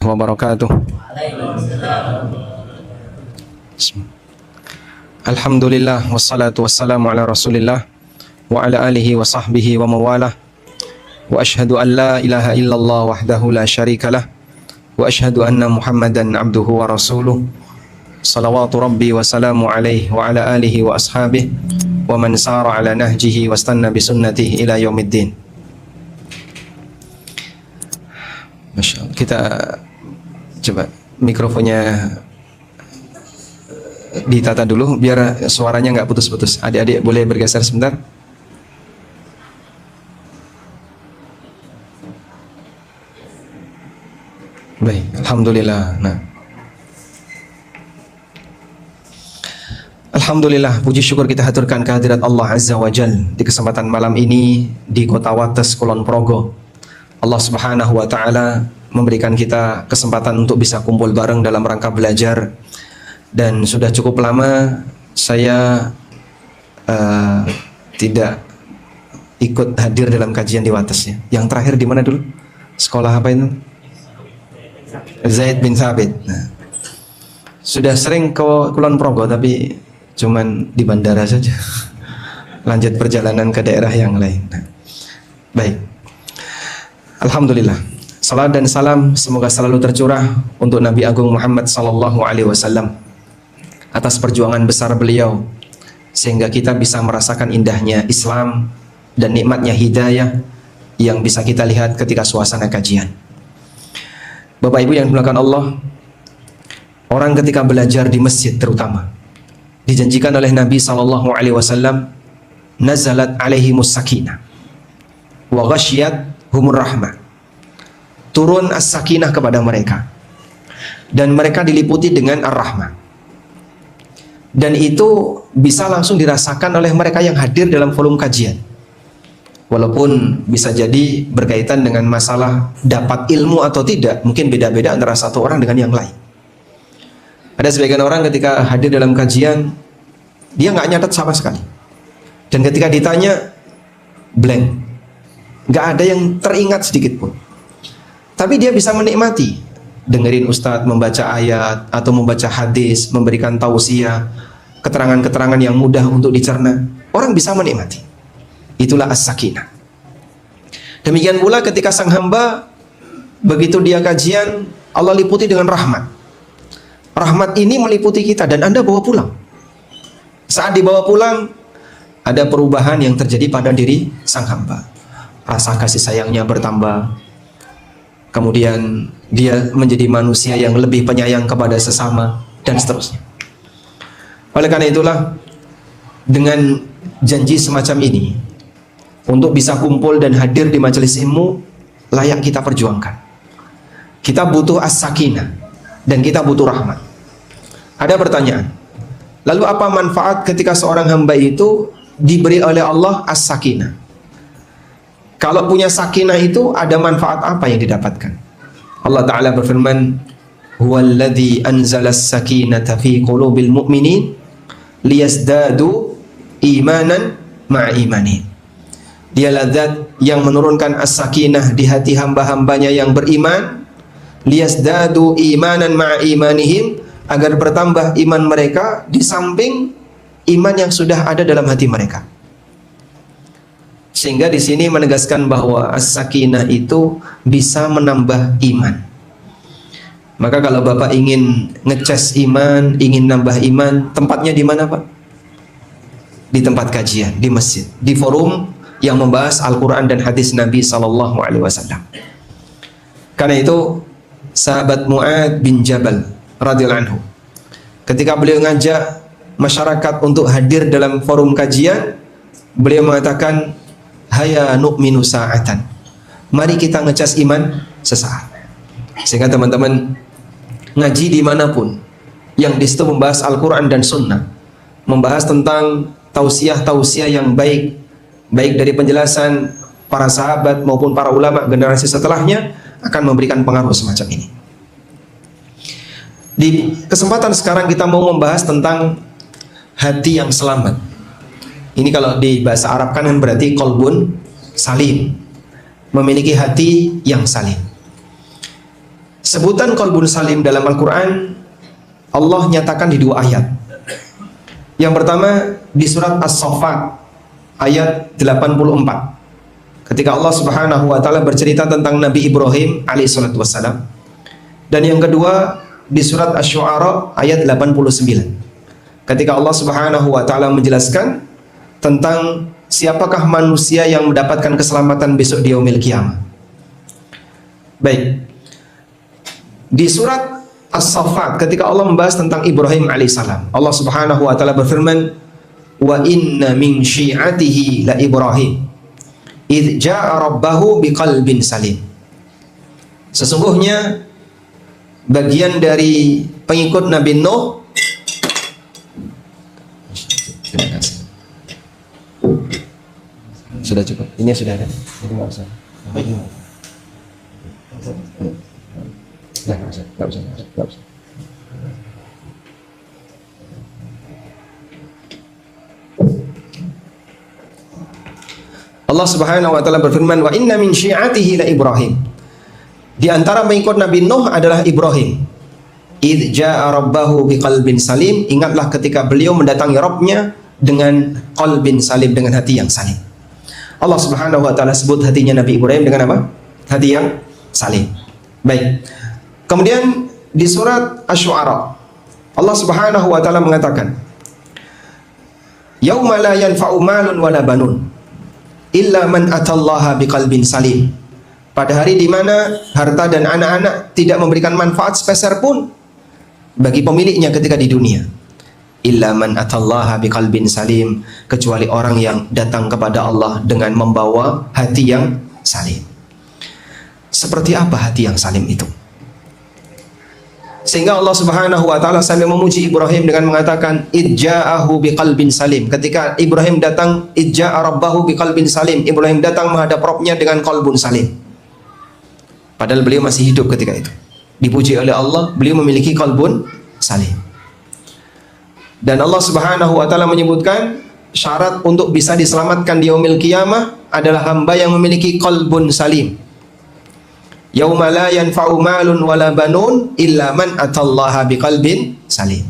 wabarakatuh. Alhamdulillah wassalatu wassalamu ala Rasulillah wa ala alihi wa sahbihi wa mawalah. Wa ashhadu an la ilaha illallah wahdahu la syarikalah wa ashhadu anna Muhammadan abduhu wa rasuluh. Salawatu rabbi wa salamu alaihi wa ala alihi wa ashabihi wa man sara ala nahjihi wa istanna bi sunnatihi ila yaumiddin. Masya Allah. Kita coba mikrofonnya ditata dulu biar suaranya nggak putus-putus. Adik-adik boleh bergeser sebentar. Baik, alhamdulillah. Nah, alhamdulillah, puji syukur kita haturkan kehadirat Allah Azza wa Jal di kesempatan malam ini di Kota Wates, Kulon Progo. Allah Subhanahu wa Ta'ala memberikan kita kesempatan untuk bisa kumpul bareng dalam rangka belajar. Dan sudah cukup lama saya tidak ikut hadir dalam kajian di Wates ya. Yang terakhir di mana dulu? Sekolah apa itu? Zaid bin Thabit. Nah, sudah sering ke Kulon Progo tapi cuman di bandara saja. Lanjut perjalanan ke daerah yang lain. Nah, baik. Alhamdulillah. Salat dan salam semoga selalu tercurah untuk Nabi Agung Muhammad sallallahu alaihi wasallam atas perjuangan besar beliau sehingga kita bisa merasakan indahnya Islam dan nikmatnya hidayah yang bisa kita lihat ketika suasana kajian. Bapak Ibu yang dimuliakan Allah, orang ketika belajar di masjid terutama dijanjikan oleh Nabi sallallahu alaihi wasallam, nazalat alaihimus sakinah wa ghasyiyat humur rahmah. Turun as-sakinah kepada mereka dan mereka diliputi dengan ar-rahmah. Dan itu bisa langsung dirasakan oleh mereka yang hadir dalam volume kajian. Walaupun bisa jadi berkaitan dengan masalah dapat ilmu atau tidak, mungkin beda-beda antara satu orang dengan yang lain. Ada sebagian orang ketika hadir dalam kajian, dia nggak nyatet sama sekali. Dan ketika ditanya, blank. Nggak ada yang teringat sedikit pun. Tapi dia bisa menikmati, dengerin ustadz membaca ayat atau membaca hadis, memberikan tausiah, keterangan-keterangan yang mudah untuk dicerna. Orang bisa menikmati. Itulah as-sakinah. Demikian pula ketika sang hamba begitu dia kajian, Allah liputi dengan rahmat. Rahmat ini meliputi kita dan Anda bawa pulang. Saat dibawa pulang, ada perubahan yang terjadi pada diri sang hamba. Rasa kasih sayangnya bertambah. Kemudian dia menjadi manusia yang lebih penyayang kepada sesama dan seterusnya. Oleh karena itulah, dengan janji semacam ini, untuk bisa kumpul dan hadir di majelis ilmu, layak kita perjuangkan. Kita butuh as-sakinah dan kita butuh rahmat. Ada pertanyaan, lalu apa manfaat ketika seorang hamba itu diberi oleh Allah as-sakinah? Kalau punya sakinah itu ada manfaat apa yang didapatkan? Allah Ta'ala berfirman, huwallazi anzala as-sakinata fi qulubil mu'minin liyazdadu imanan ma'a imanin. Dialah zat yang menurunkan as-sakinah di hati hamba-hambanya yang beriman, liyazdadu imanan ma'a imanihim, agar bertambah iman mereka di samping iman yang sudah ada dalam hati mereka. Sehingga di sini menegaskan bahwa as-sakinah itu bisa menambah iman. Maka kalau Bapak ingin ngecas iman, ingin nambah iman, tempatnya di mana, Pak? Di tempat kajian, di masjid, di forum yang membahas Al-Quran dan hadis Nabi Sallallahu Alaihi Wasallam. Karena itu sahabat Mu'ad bin Jabal radhiyallahu anhu, ketika beliau ngajak masyarakat untuk hadir dalam forum kajian, beliau mengatakan, haya nu'minu sa'atan, mari kita ngecas iman sesaat. Sehingga teman-teman ngaji dimanapun yang di situ membahas Al-Quran dan Sunnah, membahas tentang tausiah-tausiah yang baik dari penjelasan para sahabat maupun para ulama generasi setelahnya, akan memberikan pengaruh semacam ini. Di kesempatan sekarang kita mau membahas tentang hati yang selamat. Ini kalau di bahasa Arab kan berarti qalbun salim, memiliki hati yang salim. Sebutan qalbun salim dalam Al-Quran Allah nyatakan di dua ayat. Yang pertama di surat As-Saffat ayat 84, ketika Allah Subhanahu wa taala bercerita tentang Nabi Ibrahim alaihissalatu wassalam. Dan yang kedua di surat Asy-Syu'ara ayat 89, ketika Allah Subhanahu wa taala menjelaskan tentang siapakah manusia yang mendapatkan keselamatan besok di yaumil qiyamah. Baik. Di surat As-Saffat ketika Allah membahas tentang Ibrahim alaihissalam, Allah Subhanahu wa taala berfirman, "Wa inna min syi'atihi la Ibrahim idz jaa'a rabbahu biqalbin salim." Sesungguhnya bagian dari pengikut Nabi Nuh. Terima kasih. Sudah cukup. Ini sudah ada. Jadi enggak usah. Nggak usah. Allah Subhanahu wa taala berfirman, "Wa inna min syi'atihi la Ibrahim." Di antara pengikut Nabi Nuh adalah Ibrahim. "Idz jaa'a rabbahu biqalbin salim." Ingatlah ketika beliau mendatangi Rabbnya dengan qalbin salim, dengan hati yang salim. Allah Subhanahu wa taala sebut hatinya Nabi Ibrahim dengan apa? Hati yang salim. Baik. Kemudian di surat Asy-Syu'ara Allah Subhanahu wa taala mengatakan, "Yauma la yanfa'u malun wala banun illa man atallaha biqalbin salim." Pada hari di mana harta dan anak-anak tidak memberikan manfaat sepeser pun bagi pemiliknya ketika di dunia. Illa man atallaha biqalbin salim, kecuali orang yang datang kepada Allah dengan membawa hati yang salim. Seperti apa hati yang salim itu? Sehingga Allah Subhanahu wa taala sambil memuji Ibrahim dengan mengatakan idja'ahu biqalbin salim. Ketika Ibrahim datang, idja'a rabbahu biqalbin salim. Ibrahim datang menghadap Rabbnya dengan qalbun salim. Padahal beliau masih hidup ketika itu. Dipuji oleh Allah, beliau memiliki qalbun salim. Dan Allah Subhanahu wa taala menyebutkan syarat untuk bisa diselamatkan di yaumil qiyamah adalah hamba yang memiliki qalbun salim. Yauma la yanfa'u malun wala banun illa man atallaha biqalbin salim.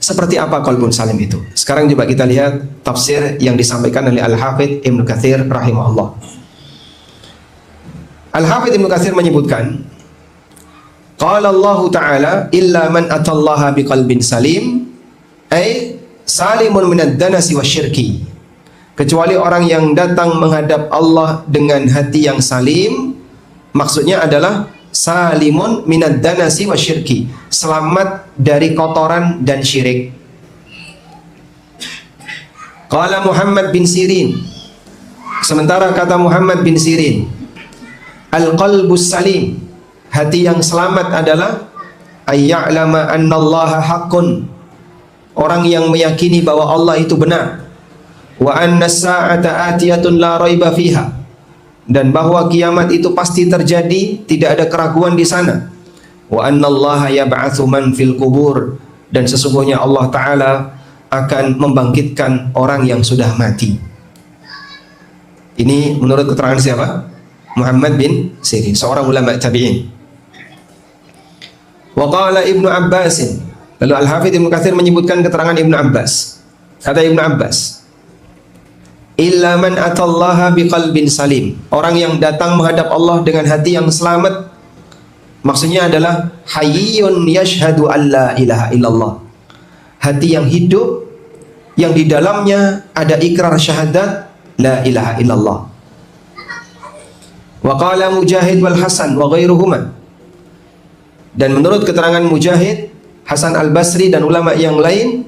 Seperti apa qalbun salim itu? Sekarang coba kita lihat tafsir yang disampaikan oleh Al-Hafidz Ibnu Katsir rahimahullah. Al-Hafidz Ibnu Katsir menyebutkan, qala Allah Ta'ala illa man atallaha biqalbin salim ay salimun minad danasi wasyirki. Kecuali orang yang datang menghadap Allah dengan hati yang salim. Maksudnya adalah salimun minad danasi wasyirki, selamat dari kotoran dan syirik. Qala Muhammad bin Sirin, sementara kata Muhammad bin Sirin, al-qalbus salim, hati yang selamat adalah ayya'lama annallaha haqqun, orang yang meyakini bahwa Allah itu benar, wa anna as-sa'ata atiyatun la raiba fiha, dan bahwa kiamat itu pasti terjadi, tidak ada keraguan di sana. Wa annallaha yab'atsu man fil qubur, dan sesungguhnya Allah Ta'ala akan membangkitkan orang yang sudah mati. Ini menurut keterangan siapa? Muhammad bin Sirin, seorang ulama tabi'in. Wa qala Ibnu Abbas, lalu Al-Hafidz Ibnu Katsir menyebutkan keterangan Ibnu Abbas. Kata Ibnu Abbas, illa man atallaha biqalbin salim, orang yang datang menghadap Allah dengan hati yang selamat, maksudnya adalah hayyun yashhadu an la ilaha illallah, hati yang hidup yang di dalamnya ada ikrar syahadat la ilaha illallah. Wa qala Mujahid wal Hasan wa ghairuhuma, dan menurut keterangan Mujahid, Hasan al-Basri dan ulama yang lain,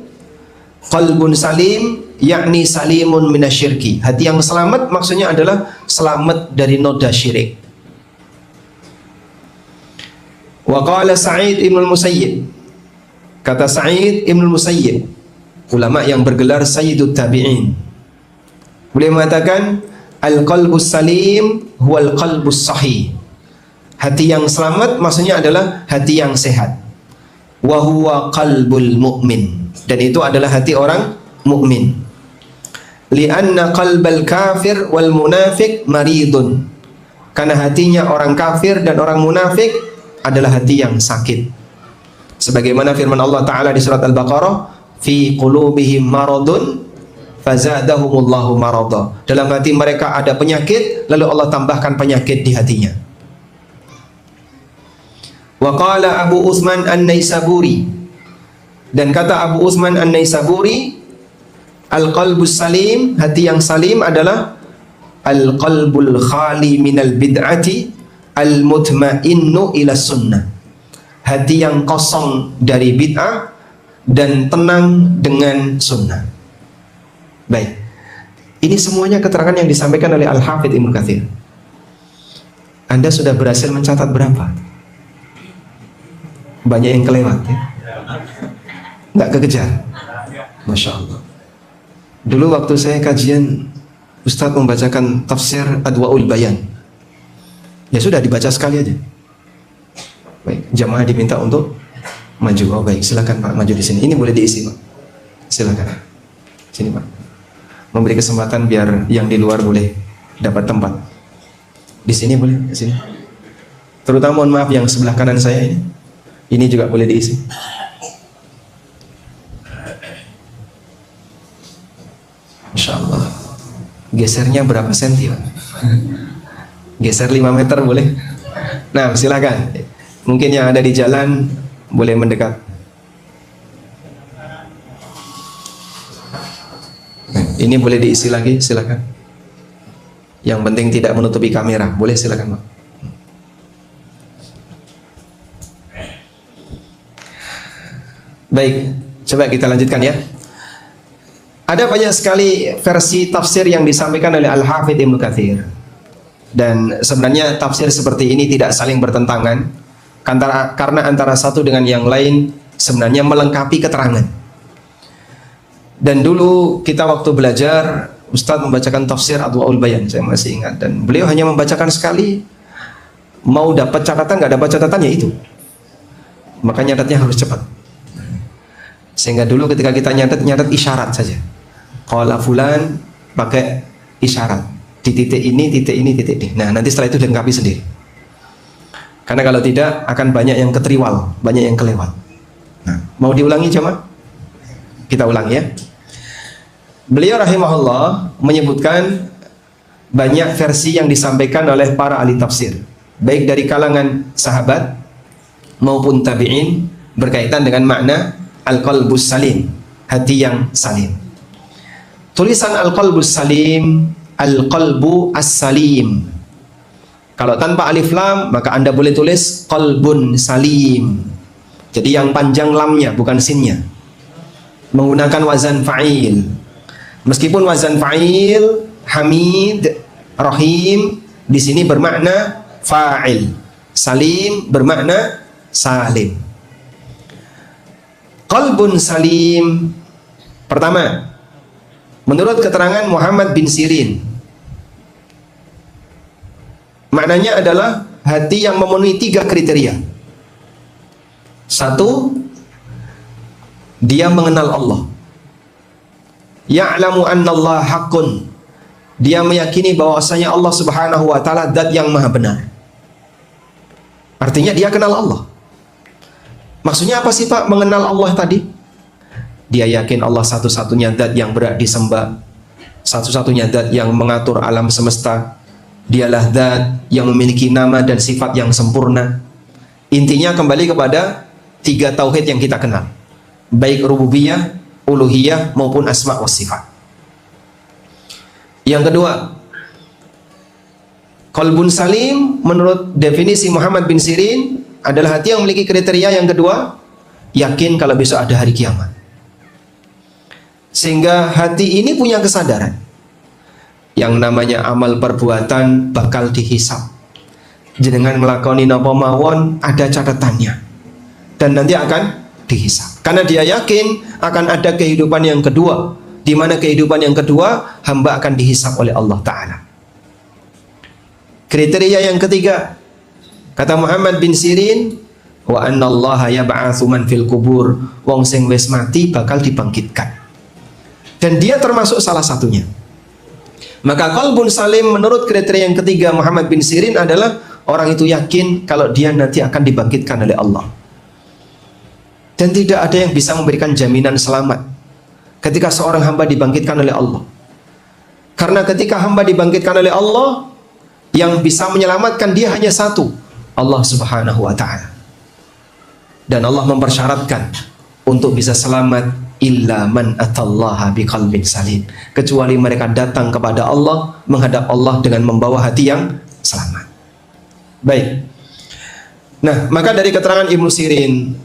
qalbun salim yakni salimun minasyirki, hati yang selamat maksudnya adalah selamat dari noda syirik. Wa qala Sa'id ibn al-Musayyib, kata Sa'id ibn al-Musayyib, ulama yang bergelar Sayyidut Tabi'in, beliau mengatakan al-qalbus salim huwal qalbus sahih, hati yang selamat maksudnya adalah hati yang sehat. Wa huwa qalbul mu'min, dan itu adalah hati orang mukmin. Lianna qalbal kafir wal munafiq maridun, Karena hatinya orang kafir dan orang munafik adalah hati yang sakit. Sebagaimana firman Allah Ta'ala di surat Al-Baqarah, fi qulubihim maradun fazadahumullahu marada. Dalam hati mereka ada penyakit, lalu Allah tambahkan penyakit di hatinya. Wa qala Abu Utsman An-Naisaburi, dan kata Abu Utsman An-Naisaburi, al-qalbus salim, hati yang salim adalah al-qalbul khali minal bid'ati al-mutmainnu ila sunnah. Hati yang kosong dari bid'ah dan tenang dengan sunnah. Baik, ini semuanya keterangan yang disampaikan oleh Al-Hafidz Ibnu Katsir. Anda sudah berhasil mencatat berapa? Banyak yang kelewat ya? Nggak kekejar? Masya Allah. Dulu waktu saya kajian, Ustadz membacakan tafsir Adwaul Bayan, ya sudah dibaca sekali aja. Baik, jamaah diminta untuk maju. Oh baik, silakan Pak, maju di sini. Ini boleh diisi Pak, silakan. Sini Pak, memberi kesempatan biar yang di luar boleh dapat tempat. Di sini boleh, di sini. Terutama mohon maaf yang sebelah kanan saya ini juga boleh diisi. Masya Allah. Gesernya berapa senti Pak? Geser 5 meter boleh? Nah silakan. Mungkin yang ada di jalan boleh mendekat. Ini boleh diisi lagi, silakan. Yang penting tidak menutupi kamera. Boleh, silakan Pak. Baik, coba kita lanjutkan ya. Ada banyak sekali versi tafsir yang disampaikan oleh Al-Hafidz Ibnu Katsir. Dan sebenarnya tafsir seperti ini tidak saling bertentangan, karena antara satu dengan yang lain sebenarnya melengkapi keterangan. Dan dulu kita waktu belajar, Ustadz membacakan tafsir Adwaul Bayan, saya masih ingat. Dan beliau hanya membacakan sekali, mau dapat catatan, nggak dapat catatannya itu. Maka nyatetnya harus cepat. Sehingga dulu ketika kita nyatet isyarat saja. Qala fulan, pakai isyarat. Di titik ini, titik ini, titik ini. Nah, nanti setelah itu dilengkapi sendiri. Karena kalau tidak, akan banyak yang ketriwal, banyak yang kelewat. Nah, mau diulangi jemaah? Kita ulangi ya. Beliau rahimahullah menyebutkan banyak versi yang disampaikan oleh para ahli tafsir, baik dari kalangan sahabat maupun tabi'in, berkaitan dengan makna al-qalbus salim, hati yang salim. Tulisan al-qalbus salim, al-qalbu as-salim. Kalau tanpa alif lam, maka Anda boleh tulis qalbun salim. Jadi yang panjang lamnya, bukan sinnya. Menggunakan wazan fa'il. Meskipun wazan fa'il, hamid, rahim, di sini bermakna fa'il. Salim bermakna salim. Qalbun salim, pertama, menurut keterangan Muhammad bin Sirin, maknanya adalah hati yang memenuhi 3 kriteria. 1, dia mengenal Allah. Ya'lamu annallaha haqqun. Dia meyakini bahwasanya Allah Subhanahu wa taala zat yang maha benar. Artinya dia kenal Allah. Maksudnya apa sih Pak mengenal Allah tadi? Dia yakin Allah satu-satunya zat yang berhak disembah, satu-satunya zat yang mengatur alam semesta. Dialah zat yang memiliki nama dan sifat yang sempurna. Intinya kembali kepada 3 tauhid yang kita kenal, baik rububiyah, uluhiyah maupun asma wa sifat. Yang kedua, qalbun salim menurut definisi Muhammad bin Sirin adalah hati yang memiliki kriteria yang kedua, yakin kalau besok ada hari kiamat. Sehingga hati ini punya kesadaran yang namanya amal perbuatan bakal dihisab. Jenengan melakoni napa mawon ada catatannya dan nanti akan dihisab. Karena dia yakin akan ada kehidupan yang kedua, di mana kehidupan yang kedua hamba akan dihisab oleh Allah Ta'ala. Kriteria yang ketiga, kata Muhammad bin Sirin, wa annallaha yab'atsu man fil kubur, wong sing wis mati bakal dibangkitkan. Dan dia termasuk salah satunya. Maka qalbun salim menurut kriteria yang ketiga Muhammad bin Sirin adalah orang itu yakin kalau dia nanti akan dibangkitkan oleh Allah. Dan tidak ada yang bisa memberikan jaminan selamat ketika seorang hamba dibangkitkan oleh Allah. Karena ketika hamba dibangkitkan oleh Allah, yang bisa menyelamatkan dia hanya satu, Allah Subhanahu wa ta'ala. Dan Allah mempersyaratkan untuk bisa selamat, illa man atallaha biqalbin salim, kecuali mereka datang kepada Allah, menghadap Allah dengan membawa hati yang selamat. Baik. Nah, maka dari keterangan Ibnu Sirin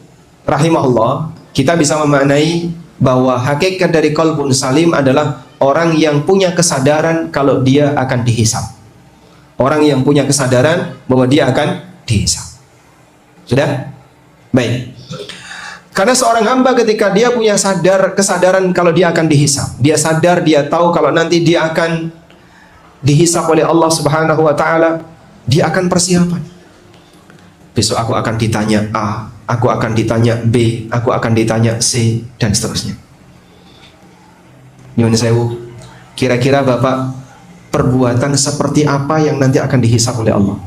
rahimahullah, kita bisa memaknai bahwa hakikat dari qalbun salim adalah orang yang punya kesadaran kalau dia akan dihisab. Orang yang punya kesadaran bahwa dia akan dihisab. Sudah? Baik. Karena seorang hamba ketika dia punya kesadaran kalau dia akan dihisab, dia sadar, dia tahu kalau nanti dia akan dihisab oleh Allah Subhanahu wa ta'ala, dia akan persiapan. Besok aku akan ditanya A, aku akan ditanya B, aku akan ditanya C, dan seterusnya. Nyuwun sewu, kira-kira Bapak perbuatan seperti apa yang nanti akan dihisab oleh Allah?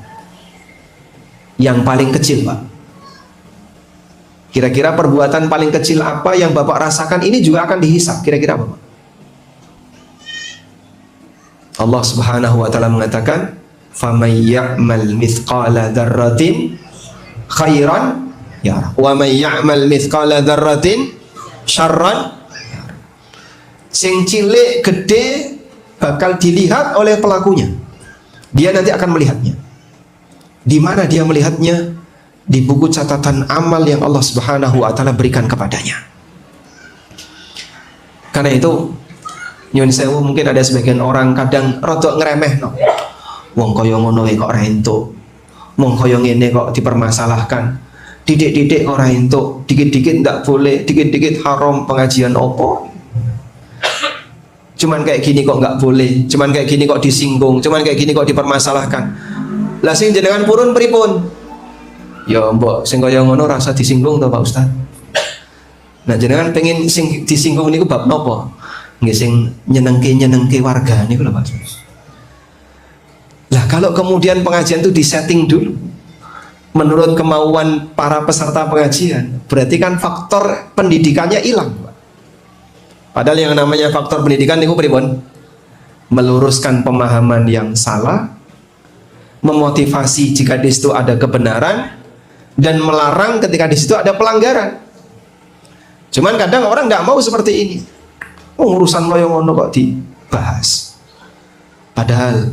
Yang paling kecil, Pak. Kira-kira perbuatan paling kecil apa yang Bapak rasakan ini juga akan dihisab? Kira-kira apa, Pak? Allah Subhanahu wa ta'ala mengatakan, "Faman ya'mal mithqala dzarratin khairan yarah, wa man ya'mal mithqala dzarratin syarran yarah." Sing cilik gede bakal dilihat oleh pelakunya. Dia nanti akan melihatnya. Di mana dia melihatnya? Di buku catatan amal yang Allah Subhanahu wa ta'ala berikan kepadanya. Karena itu, nyuwun sewu, mungkin ada sebagian orang kadang rodok ngeremeh no. Wong kaya ngono kok ora entuk. Wong kaya ngene kok dipermasalahkan. Didik-didik kok ora entuk, dikit-dikit ndak boleh, dikit-dikit haram, pengajian opo. Cuman kayak gini kok nggak boleh, cuman kayak gini kok disinggung, cuman kayak gini kok dipermasalahkan. Lah sing jenengan purun pripun? Ya mbok sing kaya ngono rasa disinggung to Pak Ustaz. Nah jenengan pengen sing disinggung niku bab napa? Nggih sing nyenengke warga niku lho Pak. Lah kalau kemudian pengajian itu disetting dulu menurut kemauan para peserta pengajian, berarti kan faktor pendidikannya hilang, Pak. Padahal yang namanya faktor pendidikan niku pripun? Meluruskan pemahaman yang salah, memotivasi jika di situ ada kebenaran, dan melarang ketika di situ ada pelanggaran. Cuman kadang orang nggak mau seperti ini. Oh, urusan kaya ngono kok dibahas. Padahal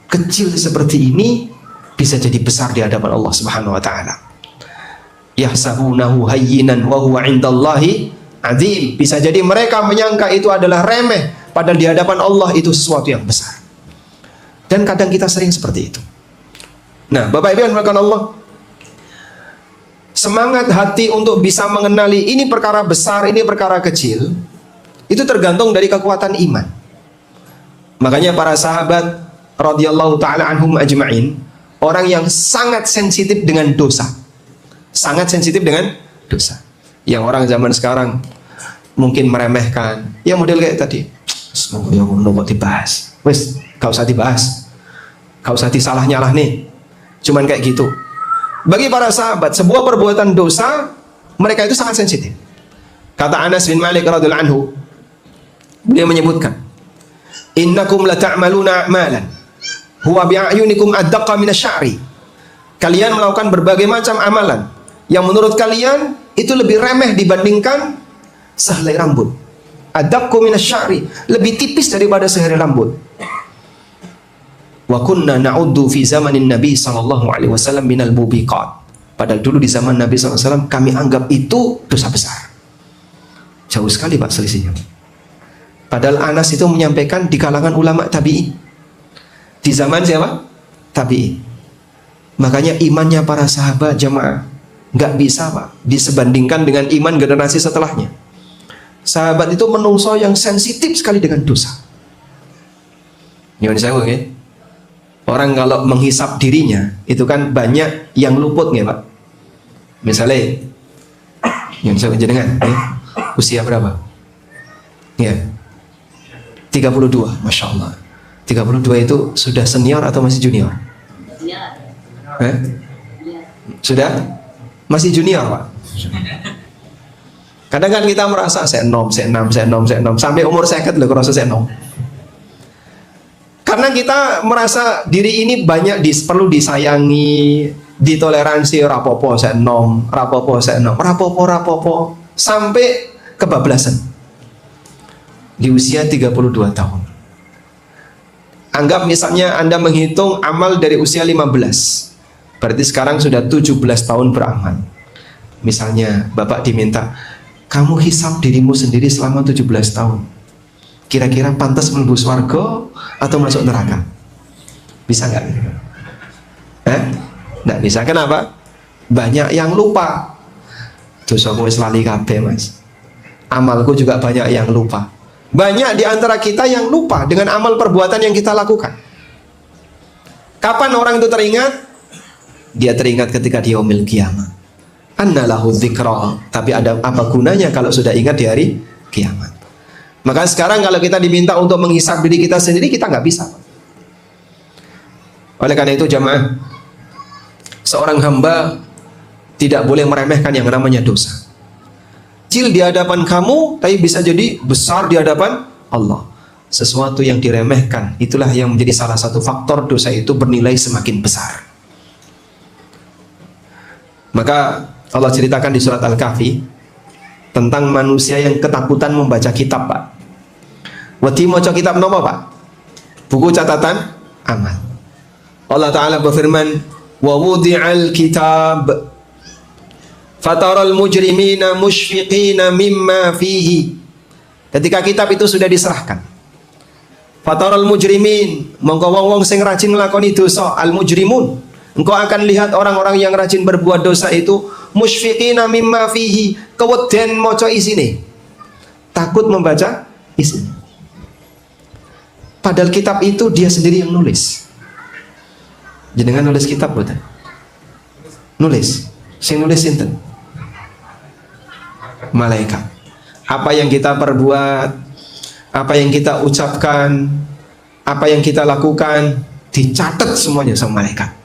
kecil seperti ini bisa jadi besar di hadapan Allah Subhanahu wa ta'ala. Yahsabunahu hayyinan wa huwa 'indallahi 'azim. Bisa jadi mereka menyangka itu adalah remeh, padahal di hadapan Allah itu sesuatu yang besar. Dan kadang kita sering seperti itu. Nah, Bapak Ibu yang dimuliakan Allah, semangat hati untuk bisa mengenali ini perkara besar, ini perkara kecil, itu tergantung dari kekuatan iman. Makanya para sahabat radhiyallahu ta'ala anhum ajma'in, orang yang sangat sensitif dengan dosa. Sangat sensitif dengan dosa. Yang orang zaman sekarang mungkin meremehkan, ya model kayak tadi, semoga yang ngono kok dibahas, wes gak usah dibahas, gak usah disalah nyalah nih, cuman kayak gitu. Bagi para sahabat, sebuah perbuatan dosa, mereka itu sangat sensitif. Kata Anas bin Malik radhiyallahu anhu, beliau menyebutkan, "Innakum la ta'maluna a'malan huwa bi'ayunikum addaqa minasy'ari." Kalian melakukan berbagai macam amalan yang menurut kalian itu lebih remeh dibandingkan sehelai rambut. Addaqqu minasy'ari, lebih tipis daripada sehelai rambut. Wa kunna na'uddu fi zamanin Nabi sallallahu alaihi wasallam minal mubiqat. Padahal dulu di zaman Nabi sallallahu alaihi wasallam kami anggap itu dosa besar. Jauh sekali Pak selisihnya. Padahal Anas itu menyampaikan di kalangan ulama tabi'in. Di zaman siapa? Tabi'in. Makanya imannya para sahabat jamaah nggak bisa Pak disebandingkan dengan iman generasi setelahnya. Sahabat itu menungso yang sensitif sekali dengan dosa. Nyuwun sewu nggih. Orang kalau menghisap dirinya itu kan banyak yang luput nggih Pak. Misalnya yang saya jenengan usia berapa? Ya 32, Masya Allah. 32 itu sudah senior atau masih junior? Sudah? Masih junior, Pak? Kadang kan kita merasa saya enom sampai umur 50 loh kerasa saya enom. Karena kita merasa diri ini banyak perlu disayangi, ditoleransi, rapopo saya enom rapopo sampai kebablasan di usia 32 tahun. Anggap misalnya Anda menghitung amal dari usia 15, berarti sekarang sudah 17 tahun beramal. Misalnya Bapak diminta, kamu hisab dirimu sendiri selama 17 tahun. Kira-kira pantas melebur surga atau masuk neraka? Bisa nggak? Nggak bisa. Kenapa? Banyak yang lupa. Dosaku wis lali kabeh, Mas. Amalku juga banyak yang lupa. Banyak di antara kita yang lupa dengan amal perbuatan yang kita lakukan. Kapan orang itu teringat? Dia teringat ketika di yaumil qiyamah. Annalahu dzikra. Tapi ada apa gunanya kalau sudah ingat di hari kiamat? Maka sekarang kalau kita diminta untuk menghisab diri kita sendiri, kita nggak bisa. Oleh karena itu jamaah, seorang hamba tidak boleh meremehkan yang namanya dosa. Kecil di hadapan kamu, tapi bisa jadi besar di hadapan Allah. Sesuatu yang diremehkan, itulah yang menjadi salah satu faktor dosa itu bernilai semakin besar. Maka Allah ceritakan di surat Al-Kahfi tentang manusia yang ketakutan membaca kitab, Pak. Wedi maca kitab nopo, Pak? Buku catatan amal. Allah Ta'ala berfirman, wa wudi'al kitab fataral mujrimina musyfiqina mimma fihi. Ketika kitab itu sudah diserahkan, fataral mujrimin, mongko wong-wong sing rajin nglakoni dosa, al mujrimun, engkau akan lihat orang-orang yang rajin berbuat dosa itu musyfiqina mimma fihi, keweden maca isine, takut membaca isine. Padahal kitab itu dia sendiri yang nulis. Jenengan nulis kitab boten? Nulis. Sing nulis sinten? Malaikat. Apa yang kita perbuat, apa yang kita ucapkan, apa yang kita lakukan, dicatat semuanya sama malaikat.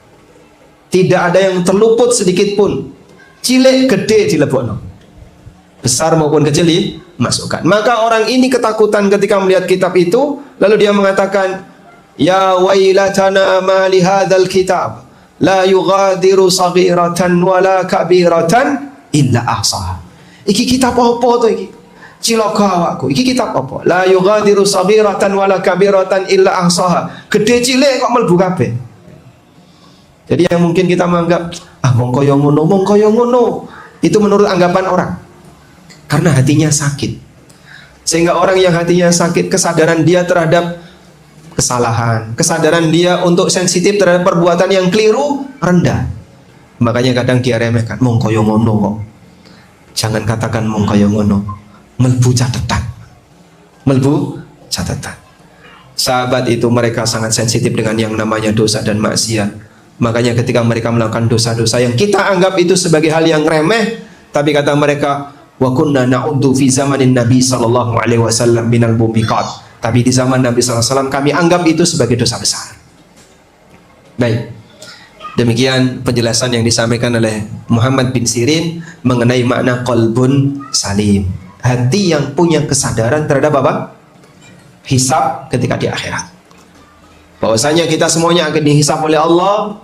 Tidak ada yang terluput sedikit pun. Cilik gede dilebokno, besar maupun kecil dimasukkan. Maka orang ini ketakutan ketika melihat kitab itu, lalu dia mengatakan, ya wailatana ma li hadzal kitab la yughadiru saghiratan wala kabiratan illa ahsaha. Iki kitab apa to iki? Cilaka awakku. Iki kitab apa? La yughadiru saghiratan wala kabiratan illa ahsaha. Gede cilik kok mlebu kabeh. Jadi yang mungkin kita menganggap, mong koyo ngono. Itu menurut anggapan orang. Karena hatinya sakit. Sehingga orang yang hatinya sakit, kesadaran dia terhadap kesalahan, kesadaran dia untuk sensitif terhadap perbuatan yang keliru rendah. Makanya kadang dia remehkan, mong koyo ngono kok. Jangan katakan mong koyo ngono. Melbu catatan. Sahabat itu mereka sangat sensitif dengan yang namanya dosa dan maksiat. Makanya ketika mereka melakukan dosa-dosa yang kita anggap itu sebagai hal yang remeh, tapi kata mereka, wa kunna na'uddu fi zamanin Nabi sallallahu alaihi wasallam minal mubiqat. Tapi di zaman Nabi sallallahu alaihi wasallam kami anggap itu sebagai dosa besar. Baik. Demikian penjelasan yang disampaikan oleh Muhammad bin Sirin mengenai makna qalbun salim. Hati yang punya kesadaran terhadap apa? Hisab ketika di akhirat. Bahwasanya kita semuanya akan dihisab oleh Allah.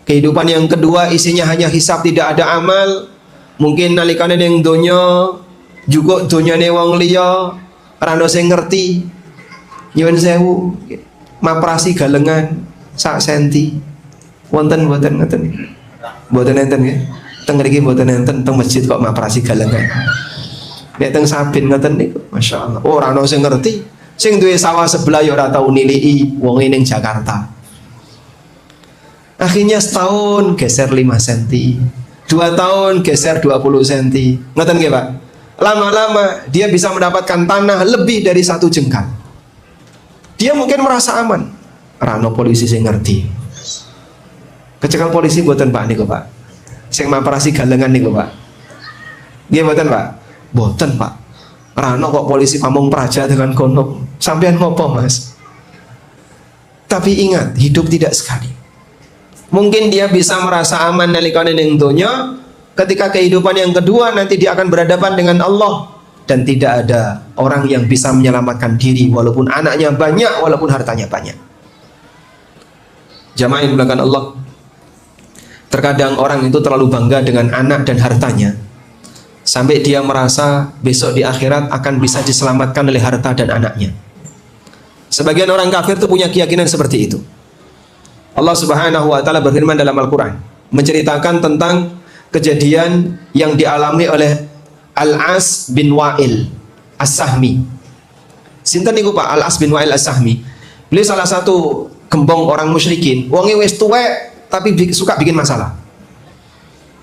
Kehidupan yang kedua isinya hanya hisab, tidak ada amal. Mungkin nalikane ning donya juga donyane wong liya ora ono sing ngerti. Nyuwun sewu, maprasi galengan sak senti. Wonten mboten ngoten? Mboten enten nggih. Teng mriki mboten enten, teng masjid kok maprasi galengan. Nek teng Sabin ngoten niku, masyaallah. Ora ono sing ngerti. Sing duwe sawah sebelah ya ora tau nilii wong ning Jakarta. Akhirnya setahun geser 5 cm, 2 tahun geser 20 cm. Ngoten nggih, Pak? Lama-lama dia bisa mendapatkan tanah lebih dari 1 jengkal. Dia mungkin merasa aman. Rano polisi sing ngerti. Kecekel polisi mboten Pak niku, Pak. Sing maprasi galengan niku, Pak. Nggih mboten, Pak? Mboten, Pak. Rano kok polisi pamung praja dengan kono. Sampean ngopo, Mas? Tapi ingat, hidup tidak sekali. Mungkin dia bisa merasa aman nalikane ning donya, ketika kehidupan yang kedua nanti dia akan berhadapan dengan Allah, dan tidak ada orang yang bisa menyelamatkan diri walaupun anaknya banyak, walaupun hartanya banyak. Jamaah yang dimuliakan Allah, terkadang orang itu terlalu bangga dengan anak dan hartanya sampai dia merasa besok di akhirat akan bisa diselamatkan oleh harta dan anaknya. Sebagian orang kafir itu punya keyakinan seperti itu. Allah Subhanahu wa taala berfirman dalam Al-Qur'an menceritakan tentang kejadian yang dialami oleh Al-As bin Wa'il As-Sahmi. Sinten niku Pak Al-As bin Wa'il As-Sahmi? Beliau salah satu gembong orang musyrikin. Wonge wis tuwek tapi suka bikin masalah.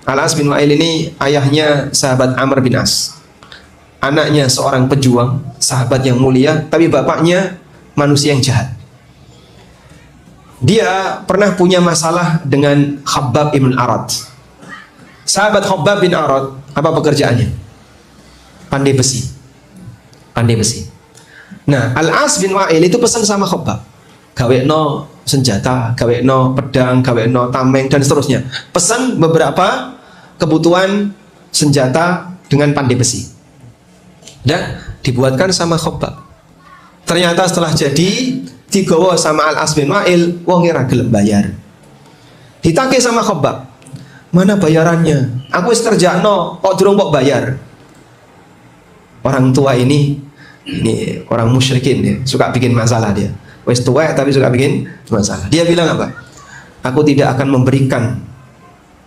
Al-As bin Wa'il ini ayahnya sahabat Amr bin As. Anaknya seorang pejuang, sahabat yang mulia, tapi bapaknya manusia yang jahat. Dia pernah punya masalah dengan Khabbab ibn Arad. Sahabat Khabbab bin Arad, apa pekerjaannya? Pandai besi. Pandai besi. Nah, Al-As bin Wa'il itu pesan sama Khabbab, gawekno senjata, gawekno pedang, gawekno tameng, dan seterusnya. Pesan beberapa kebutuhan senjata dengan pandai besi. Dan dibuatkan sama Khabbab. Ternyata setelah jadi digawa sama Al-As bin Wa'il, wong ora gelem bayar. Ditagih sama Khabbab, mana bayarannya? Aku wis kerjakno, kok durung kok bayar. Orang tua ini orang musyrikin ya, suka bikin masalah dia. Wis tua tapi suka bikin masalah. Dia bilang apa? Aku tidak akan memberikan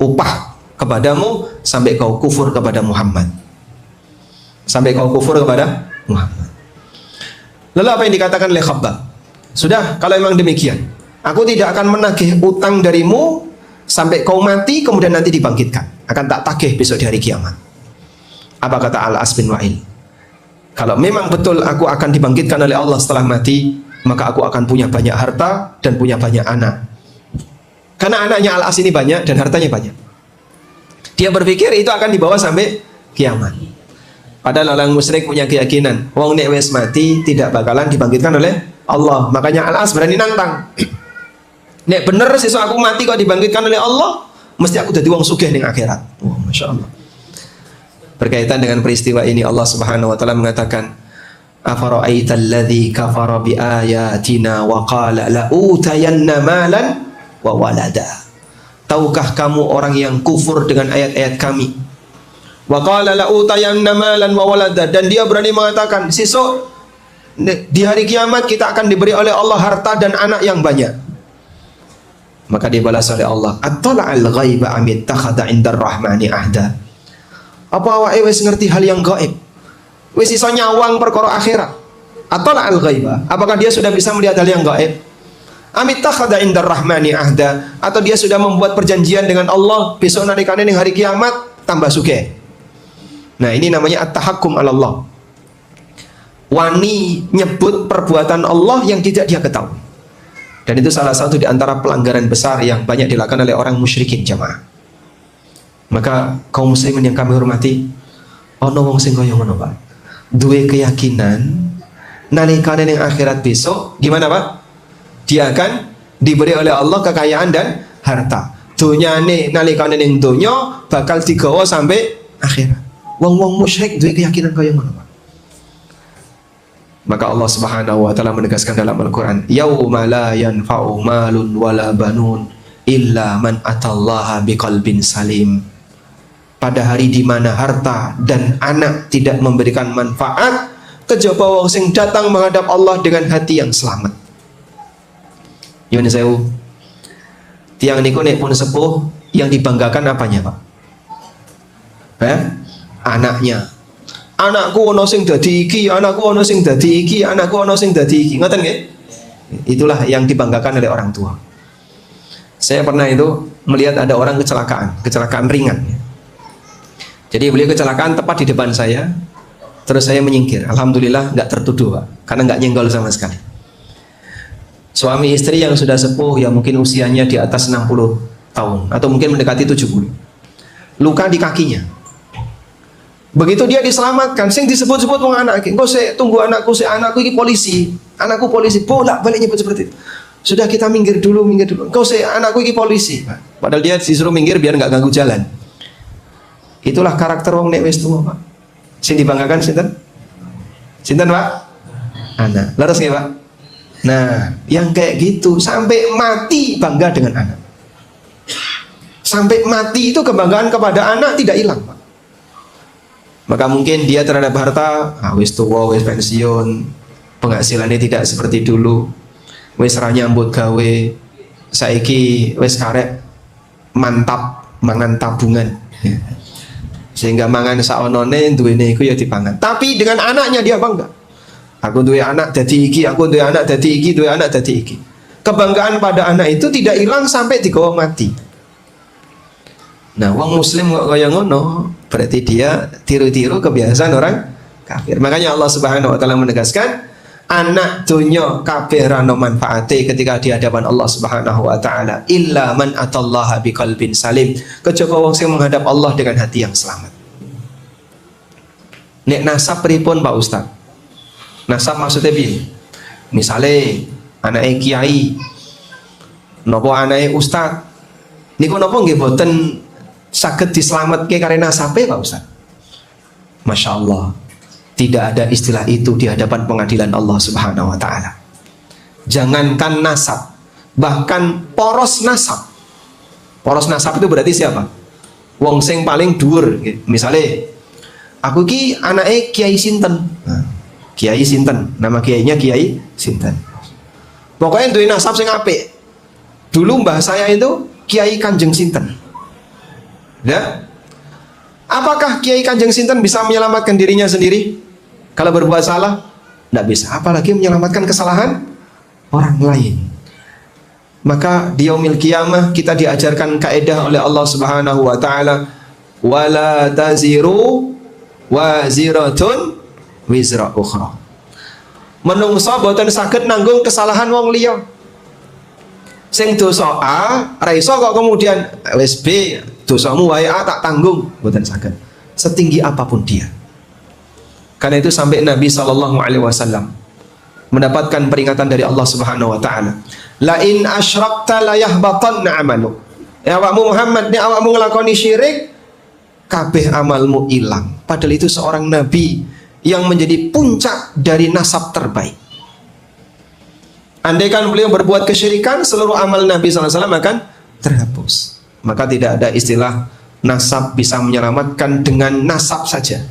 upah kepadamu sampai kau kufur kepada Muhammad. Sampai kau kufur kepada Muhammad. Lalu apa yang dikatakan oleh Khabbab? Sudah, kalau memang demikian, aku tidak akan menagih utang darimu sampai kau mati, kemudian nanti dibangkitkan. Akan tak tagih besok di hari kiamat. Apa kata Al-As bin Wa'il? Kalau memang betul aku akan dibangkitkan oleh Allah setelah mati, maka aku akan punya banyak harta dan punya banyak anak. Karena anaknya Al-As ini banyak dan hartanya banyak. Dia berpikir itu akan dibawa sampai kiamat. Padahal orang musyrik punya keyakinan, wong nek wis mati tidak bakalan dibangkitkan oleh Allah. Makanya Al-As berani nantang. Nek bener sesuk aku mati kok dibangkitkan oleh Allah, mesti aku jadi wong sugih ning akhirat. Wah, Masya Allah. Berkaitan dengan peristiwa ini Allah Subhanahu wa taala mengatakan, "Afara'aital ladzi kafara bi ayatina wa qala la utayanna malan wa walada." Tahukah kamu orang yang kufur dengan ayat-ayat kami? Wa qala la utayanna malan wa walada, dan dia berani mengatakan sesuk di hari kiamat kita akan diberi oleh Allah harta dan anak yang banyak. Maka dibalas oleh Allah, "Attala'al ghaiba am ittakhadha 'indar rahmani ahda." Apa awake wis ngerti hal yang gaib? Wis iso nyawang perkara akhirat. Attala'al ghaiba, apakah dia sudah bisa melihat hal yang gaib? Am ittakhadha 'indar rahmani ahda, atau dia sudah membuat perjanjian dengan Allah besok nalikane ning hari kiamat tambah sugih. Nah, ini namanya at-tahakkum 'ala Allah. Wani nyebut perbuatan Allah yang tidak dia ketahui. Dan itu salah satu di antara pelanggaran besar yang banyak dilakukan oleh orang musyrikin, jamaah. Maka kaum muslimin yang kami hormati, ono wong sing kaya ngono, Pak. Duwe keyakinan nalikane ning akhirat besok gimana, Pak? Dia akan diberi oleh Allah kekayaan dan harta. Donyane nalikane ning donya bakal digawa sampai akhirat. Wong-wong musyrik duwe keyakinan kaya ngono, Pak. Maka Allah Subhanahu wa taala menegaskan dalam Al-Qur'an, "Yauma la yanfa'u malun wala banun illa man atallaha biqalbin salim." Pada hari di mana harta dan anak tidak memberikan manfaat kejaba wong sing datang menghadap Allah dengan hati yang selamat. Yun sewu. Tiang niku nek pun sepuh yang dibanggakan apanya, Pak? Anaknya. Anakku ono sing dadi iki, anakku ono sing dadi iki, anakku ono sing dadi iki. Ngoten nggih? Itulah yang dibanggakan oleh orang tua. Saya pernah itu melihat ada orang kecelakaan ringan. Jadi beliau kecelakaan tepat di depan saya. Terus saya menyingkir. Alhamdulillah nggak tertuduh, Pak, karena nggak nyenggol sama sekali. Suami istri yang sudah sepuh, yang mungkin usianya di atas 60 tahun atau mungkin mendekati 70. Luka di kakinya. Begitu dia diselamatkan, sing disebut-sebut wong anak iki, engko sik tunggu anakku ini polisi. Anakku polisi, bolak-balik nyebut seperti itu. Sudah kita minggir dulu. Kau anakku ini polisi. Padahal dia disuruh minggir biar nggak ganggu jalan. Itulah karakter wong nek wis tuwa, Pak. Sing dibanggakan sinten? Sinten, Pak? Anak. Leres nggih, Pak? Nah, yang kayak gitu sampai mati bangga dengan anak. Sampai mati itu kebanggaan kepada anak tidak hilang, Pak. Maka mungkin dia terhadap harta, wis tuwa, wis pensiun, penghasilannya tidak seperti dulu, wis ra nyambut gawe, saiki wis karek mantap mangan tabungan. Sehingga mangan saonone duwene iku ya dipangan. Tapi dengan anaknya dia bangga. Aku duwe anak dadi iki, aku duwe anak dadi iki, duwe anak dadi iki. Kebanggaan pada anak itu tidak hilang sampai digawa mati. Nah, wong muslim kok kaya ngono, berarti dia tiru-tiru kebiasaan orang kafir. Makanya Allah Subhanahu wa taala menegaskan, anak dunya kabeh ra ono manfaate ketika di hadapan Allah Subhanahu wa taala, illa man atallaha biqalbin salim. Kejaba wong sing menghadap Allah dengan hati yang selamat. Nek nasab pripun Pak Ustaz? Nasab maksudnya piye? Misale anake kiai napa anake ustaz niku napa nggih boten saged dislametke karena nasabe Pak Ustaz? Masya Allah, tidak ada istilah itu di hadapan pengadilan Allah Subhanahu wa taala. Jangankan nasab, bahkan poros nasab. Poros nasab itu berarti siapa? Wong sing paling dhuwur. Misale aku ki anake kiai sinten? Kiai sinten, nama kiainya Kiai sinten. Pokoknya duwe nasab sing apik. Dulu mbah saya itu Kiai Kanjeng sinten. Ya. Apakah Kiai Kanjeng sinten bisa menyelamatkan dirinya sendiri kalau berbuat salah? Tidak bisa, apalagi menyelamatkan kesalahan orang lain. Maka di yaumil qiyamah kita diajarkan kaidah oleh Allah Subhanahu wa taala, wala taziru waziratun wizra ukhra. Menungso boten saged nanggung kesalahan wong liya. Sing dosa A, ra iso kok kemudian wis B, dosamu wae A tak tanggung, boten saged. Setinggi apapun dia. Karena itu sampai Nabi sallallahu alaihi wasallam mendapatkan peringatan dari Allah Subhanahu wa taala. La in asyrakta la yahbatanna amalu. Ya awakmu Muhammad, nek awakmu nglakoni syirik, kabeh amalmu ilang. Padahal itu seorang nabi yang menjadi puncak dari nasab terbaik. Andaikan beliau berbuat kesyirikan, seluruh amal Nabi SAW akan terhapus. Maka tidak ada istilah nasab bisa menyelamatkan dengan nasab saja.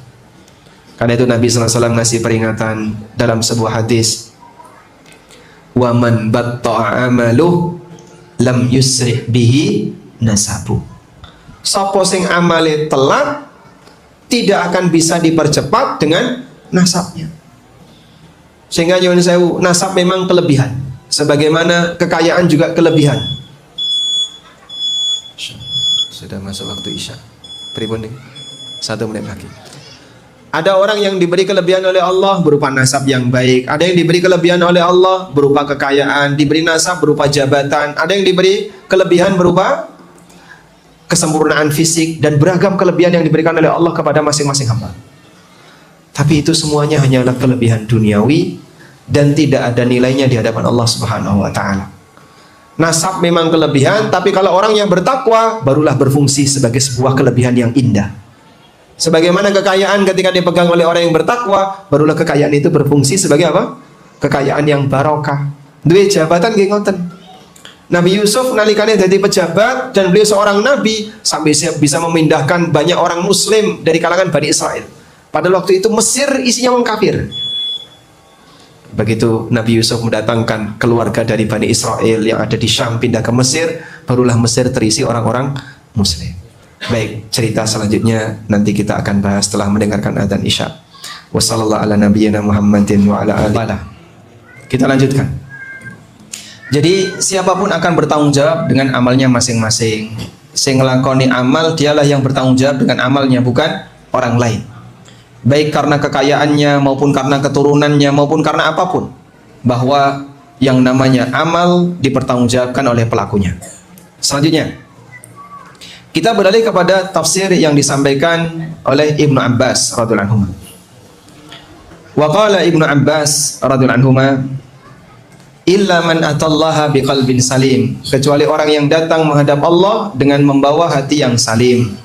Karena itu Nabi SAW ngasih peringatan dalam sebuah hadis, wa man batta'a amaluh lam yusri bihi nasabu. Sapa sing amale telat tidak akan bisa dipercepat dengan nasabnya. Sehingga nyuwun sewu, nasab memang kelebihan, sebagaimana kekayaan juga kelebihan. Sudah masuk waktu Isya. Pripun nih? 1 menit lagi. Ada orang yang diberi kelebihan oleh Allah berupa nasab yang baik. Ada yang diberi kelebihan oleh Allah berupa kekayaan, diberi nasab berupa jabatan. Ada yang diberi kelebihan berupa kesempurnaan fisik, dan beragam kelebihan yang diberikan oleh Allah kepada masing-masing hamba. Tapi itu semuanya hanyalah kelebihan duniawi dan tidak ada nilainya di hadapan Allah Subhanahu wa taala. Nasab memang kelebihan, tapi kalau orang yang bertakwa barulah berfungsi sebagai sebuah kelebihan yang indah. Sebagaimana kekayaan ketika dipegang oleh orang yang bertakwa, barulah kekayaan itu berfungsi sebagai apa? Kekayaan yang barokah. Duwe jabatan nggih ngoten. Nabi Yusuf nalikane jadi pejabat dan beliau seorang nabi sampai bisa memindahkan banyak orang muslim dari kalangan Bani Israel. Padahal waktu itu Mesir isinya orang kafir. Begitu Nabi Yusuf mendatangkan keluarga dari Bani Israel yang ada di Syam pindah ke Mesir, barulah Mesir terisi orang-orang muslim. Baik, cerita selanjutnya nanti kita akan bahas setelah mendengarkan adzan Isya. Wassallallahu ala nabiyyina Muhammadin wa ala alihi. Kita lanjutkan. Jadi siapapun akan bertanggung jawab dengan amalnya masing-masing. Sing nglakoni amal dialah yang bertanggung jawab dengan amalnya, bukan orang lain. Baik karena kekayaannya maupun karena keturunannya maupun karena apapun, bahwa yang namanya amal dipertanggungjawabkan oleh pelakunya. Selanjutnya kita beralih kepada tafsir yang disampaikan oleh Ibnu Abbas radhiyallahu anhu. Wa qala Ibnu Abbas radhiyallahu anhu, illa man atallaha biqalbin salim, kecuali orang yang datang menghadap Allah dengan membawa hati yang salim.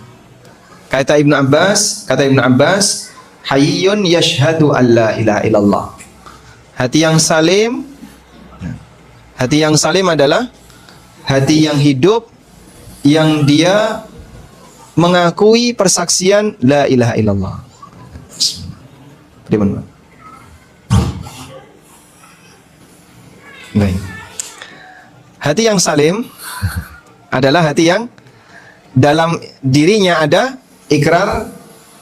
Kata Ibnu Abbas, hayyun yashhadu an la ilaha illallah. Hati yang salim adalah hati yang hidup, yang dia mengakui persaksian la ilaha illallah. Bagaimana? Baik. Hati yang salim adalah hati yang dalam dirinya ada ikrar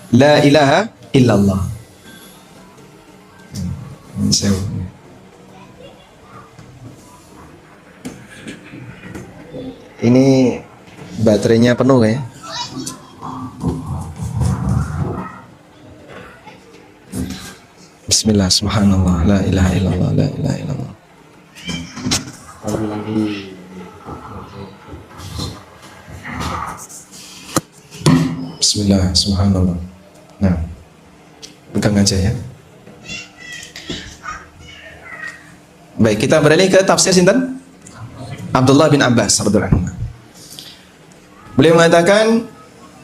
la ilaha illallah. Ini baterainya penuh ya. Bismillah, subhanallah, la ilaha illallah, la ilaha illallah. Bismillah, subhanallah. Nah, pegang aja ya. Baik, kita beralih ke tafsir sinten? Abdullah bin Abbas radhiyallahu anhu. Beliau mengatakan,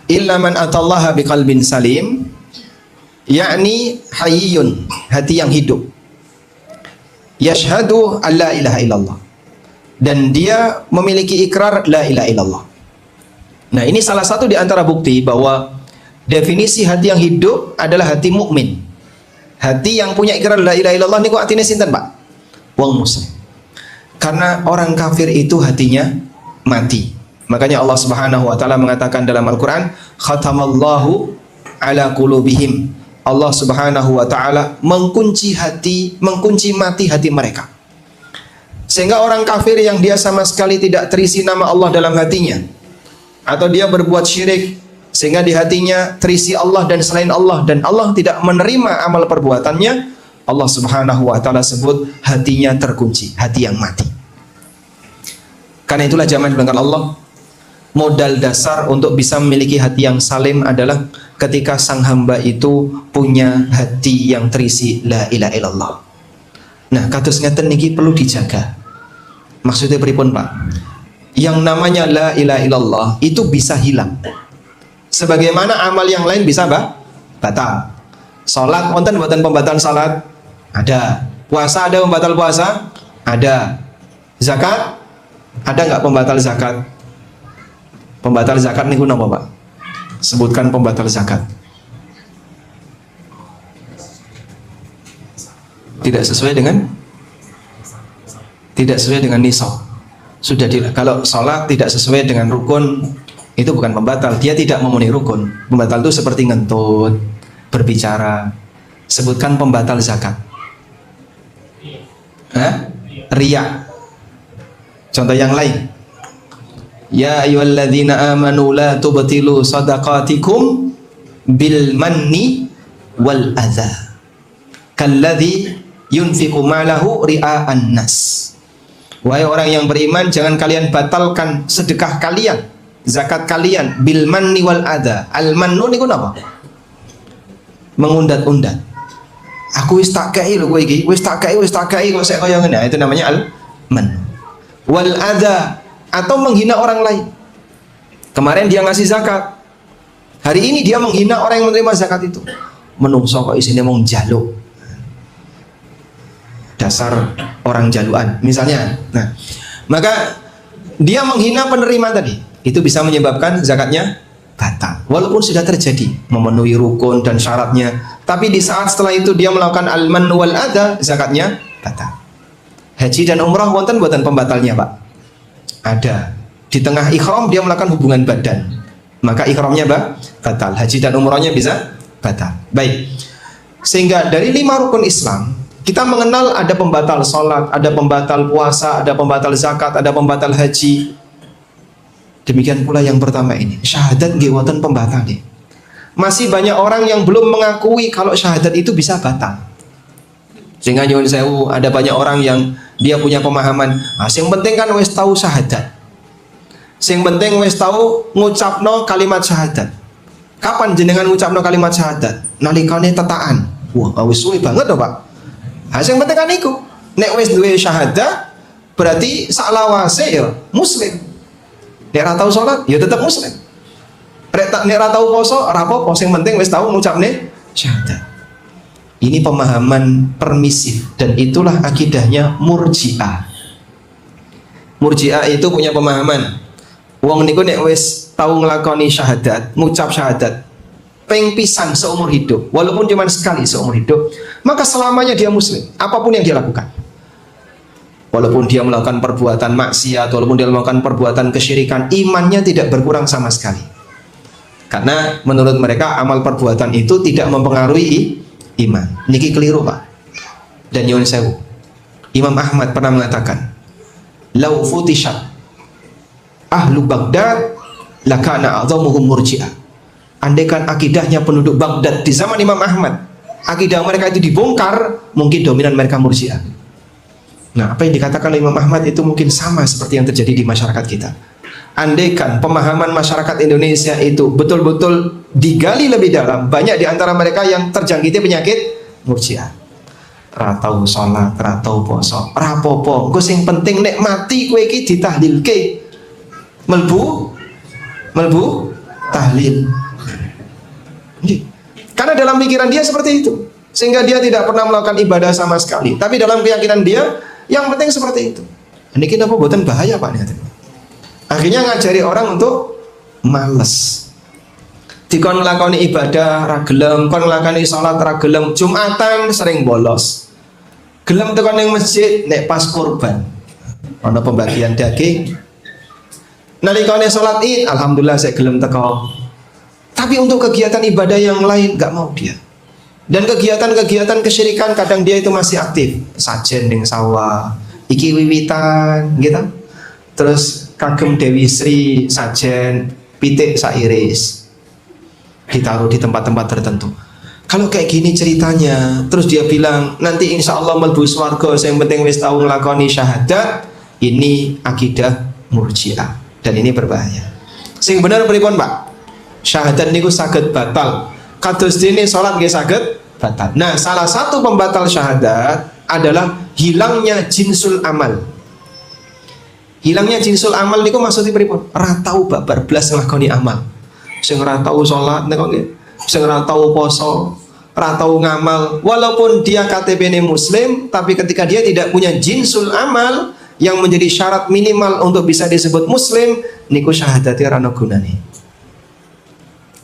illa man atallaha biqalbin salim, yakni hayyun, hati yang hidup, yashhadu an la ilaha illallah, dan dia memiliki ikrar la ilaha illallah. Nah, ini salah satu di antara bukti bahwa definisi hati yang hidup adalah hati mukmin. Hati yang punya ikrar la ilaha illallah niku artinya sinten, Pak? Wong muslim. Karena orang kafir itu hatinya mati. Makanya Allah Subhanahu wa taala mengatakan dalam Al-Qur'an, khatamallahu ala qulubihim. Allah Subhanahu wa taala mengunci mati hati mereka. Sehingga orang kafir yang dia sama sekali tidak terisi nama Allah dalam hatinya, atau dia berbuat syirik sehingga di hatinya terisi Allah dan selain Allah, dan Allah tidak menerima amal perbuatannya, Allah Subhanahu wa taala sebut hatinya terkunci, hati yang mati. Karena itulah jamaah dengan Allah, modal dasar untuk bisa memiliki hati yang salim adalah ketika sang hamba itu punya hati yang terisi la ilaha illallah. Nah, kados ngeten niki perlu dijaga. Maksudnya pripun, Pak? Yang namanya la ilaha illallah itu bisa hilang. Sebagaimana amal yang lain bisa batal. Salat wonten mboten pembatalan salat? Ada. Puasa ada pembatal puasa? Ada. Zakat? Ada nggak pembatal zakat? Pembatal zakat niku napa, Pak? Sebutkan pembatal zakat. Tidak sesuai dengan nisab. Sudah kalau sholat tidak sesuai dengan rukun, itu bukan pembatal, dia tidak memenuhi rukun. Pembatal itu seperti ngentut, berbicara. Sebutkan pembatal zakat. Riya. Contoh yang lain. Ya ayyuhalladzina amanu la tubtilu shadaqatikum bil manni wal adza kalladzi yunfiqu malahu ria'an nas. Wahai orang yang beriman, jangan kalian batalkan sedekah kalian, zakat kalian bil manni wal adza. Al mannu niku napa? Mengundat-undat. Aku wis tak kei lho kowe iki, wis tak kei kok sik kaya ngene. Itu namanya al man. Wal adza, atau menghina orang lain. Kemarin dia ngasih zakat, hari ini dia menghina orang yang menerima zakat itu. Menungso kok isine mung njaluk. Dasar orang jaluan misalnya. Nah, maka dia menghina penerima tadi, itu bisa menyebabkan zakatnya batal walaupun sudah terjadi memenuhi rukun dan syaratnya, tapi di saat setelah itu dia melakukan al-man wal adza, zakatnya batal. Haji dan umrah wonten buatan pembatalnya, Pak? Ada. Di tengah ikhram dia melakukan hubungan badan, maka ikhramnya batal. Haji dan umrahnya bisa batal. Baik. Sehingga dari 5 rukun Islam kita mengenal ada pembatal sholat, ada pembatal puasa, ada pembatal zakat, ada pembatal haji. Demikian pula yang pertama ini, syahadat nggih wonten pembatal nih. Masih banyak orang yang belum mengakui kalau syahadat itu bisa batal. Sehingga nyuwun sewu, ada banyak orang yang dia punya pemahaman, yang penting kan wis tahu syahadat. Sing penting wis tahu ngucapno kalimat syahadat. Kapan jenengan ngucapno kalimat syahadat? Nalikane tetaan. Wah, wis suwe banget lho, Pak. Yang penting kan iku. Nek wis duwe syahadah berarti saklawase ya muslim. Nek ra tau salat ya tetap muslim. Nek ra tau poso ora apa-apa, sing penting wis tau ngucapne syahadat. Ini pemahaman permisif dan itulah akidahnya Murji'ah. Murji'ah itu punya pemahaman wong niku nek wis tau nglakoni syahadat, ngucap syahadat ping pisan seumur hidup, walaupun cuma sekali seumur hidup, maka selamanya dia muslim apapun yang dia lakukan. Walaupun dia melakukan perbuatan maksiat, walaupun dia melakukan perbuatan kesyirikan, imannya tidak berkurang sama sekali. Karena menurut mereka amal perbuatan itu tidak mempengaruhi iman. Niki keliru Pak. Dan nyuwun sewu, Imam Ahmad pernah mengatakan, "Lau futishat ahlu Baghdad lakana a'dhamuhum Murji'ah." Andaikan akidahnya penduduk Baghdad di zaman Imam Ahmad, akidah mereka itu dibongkar, mungkin dominan mereka Murji'ah. Nah, apa yang dikatakan oleh Imam Ahmad itu mungkin sama seperti yang terjadi di masyarakat kita. Andaikan pemahaman masyarakat Indonesia itu betul-betul digali lebih dalam, banyak di antara mereka yang terjangkiti penyakit Murji'ah. Ra tau salat, ra tau poso, ra apa-apa. Engko sing penting nek mati kowe iki ditahlilke. Melbu tahlil. Karena dalam pikiran dia seperti itu, sehingga dia tidak pernah melakukan ibadah sama sekali. Tapi dalam keyakinan dia, yang penting seperti itu. Ini kita buatan bahaya Pak. Akhirnya ngajari orang untuk males. Dikon nglakoni ibadah ra gelem, kon nglakoni salat ra gelem, Jumatan sering bolos. Gelem tekan ning masjid nek pas kurban. Ana pembagian daging. Nalikane salat Id, alhamdulillah saya gelem teko. Tapi untuk kegiatan ibadah yang lain gak mau dia. Dan kegiatan-kegiatan kesyirikan kadang dia itu masih aktif. Sajen ning sawah, iki wiwitan, gitu. Terus kagem Dewi Sri sajen pitik sairis. Ditaruh di tempat-tempat tertentu. Kalau kayak gini ceritanya, terus dia bilang nanti insya Allah mlebu swarga, yang penting wis tau nglakoni syahadat, ini akidah Murji'ah dan ini berbahaya. Sing bener pripun Pak? Syahadat niku saged batal. Kados dene salat nggih saged batal. Nah, salah satu pembatal syahadat adalah hilangnya jinsul amal. Hilangnya jinsul amal niku maksudnya pripun? Ora tau babar blas nglakoni amal. Sing ora tau salat niku nggih, sing ora tau poso, ora tau ngamal. Walaupun dia KTP-ne muslim, tapi ketika dia tidak punya jinsul amal yang menjadi syarat minimal untuk bisa disebut muslim, niku syahadatnya ora ana gunane.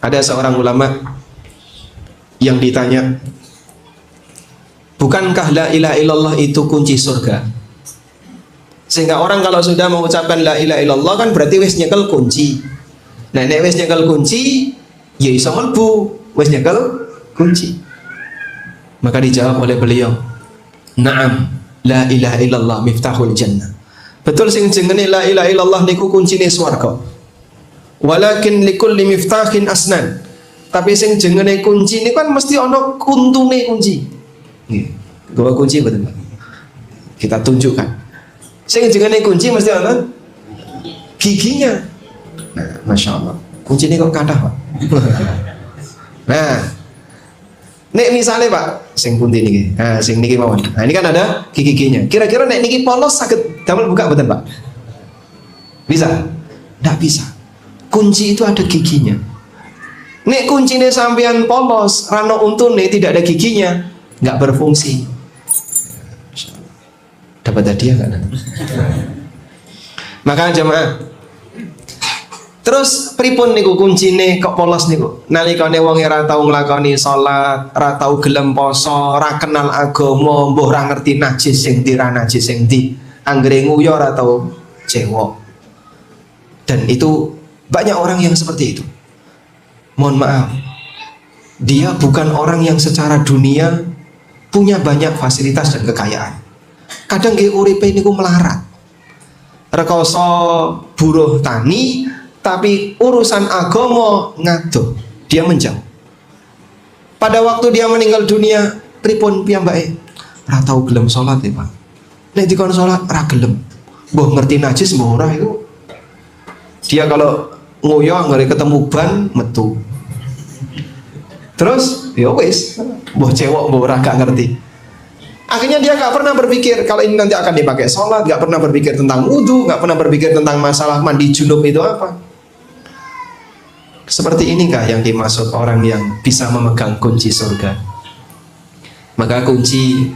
Ada seorang ulama yang ditanya, bukankah la ilaha illallah itu kunci surga? Sehingga orang kalau sudah mengucapkan la ilaha illallah kan berarti wis nyekel kunci. Nah, nek wis nyekel kunci, ya iso mlebu, wis nyekel kunci. Maka dijawab oleh beliau, "Na'am, la ilaha illallah miftahul jannah." Betul sing jenenge la ilaha illallah niku kuncine swarga. Walakin likulli miftahin asnan. Tapi sing jenenge kunci ini kan mesti ono kuntune kunci. Nggih. Gawa kunci betul Pak. Kita tunjukkan. Sing jenenge kunci mesti ono giginya. Nah, Masya Allah. Kunci ini kok kathah Pak. Nah, nek misalnya Pak, sing pundi niki. Nah, sing niki mawon. Nah, ini kan ada gigi-giginya. Kira-kira nek niki polos saged damel buka mboten Pak? Bisa? Ndak bisa. Kunci itu ada giginya. Nek kuncinya sampean polos, rano untune tidak ada giginya, nggak berfungsi. Dapat hadiah nggak nanti? Maka jemaah, terus pripun niku kuncine kok polos niku? Nalikane wong ora tau nglakoni salat, ora tau gelem poso, ora kenal agama, mbuh ora ngerti najis sing ndi, ra najis sing ndi, anggere nguyu ora tau cewek. Dan itu banyak orang yang seperti itu. Mohon maaf, dia bukan orang yang secara dunia punya banyak fasilitas dan kekayaan. Kadang nggih uripe niku melarat. Rekoso buruh tani, tapi urusan agama ngadoh, dia menjauh. Pada waktu dia meninggal dunia, pripun piyambake? Ora tau gelem salat ya, Pak. Nek dikon salat ora gelem. Mbah ngerti najis mbah ora itu. Dia kalau ngoyo nggak ketemu ban metu. Terus ya wis, mbah cewek mbah ora gak ngerti. Akhirnya dia nggak pernah berpikir kalau ini nanti akan dipakai sholat, nggak pernah berpikir tentang wudhu, nggak pernah berpikir tentang masalah mandi junub itu apa. Seperti inikah yang dimaksud orang yang bisa memegang kunci surga? Maka kunci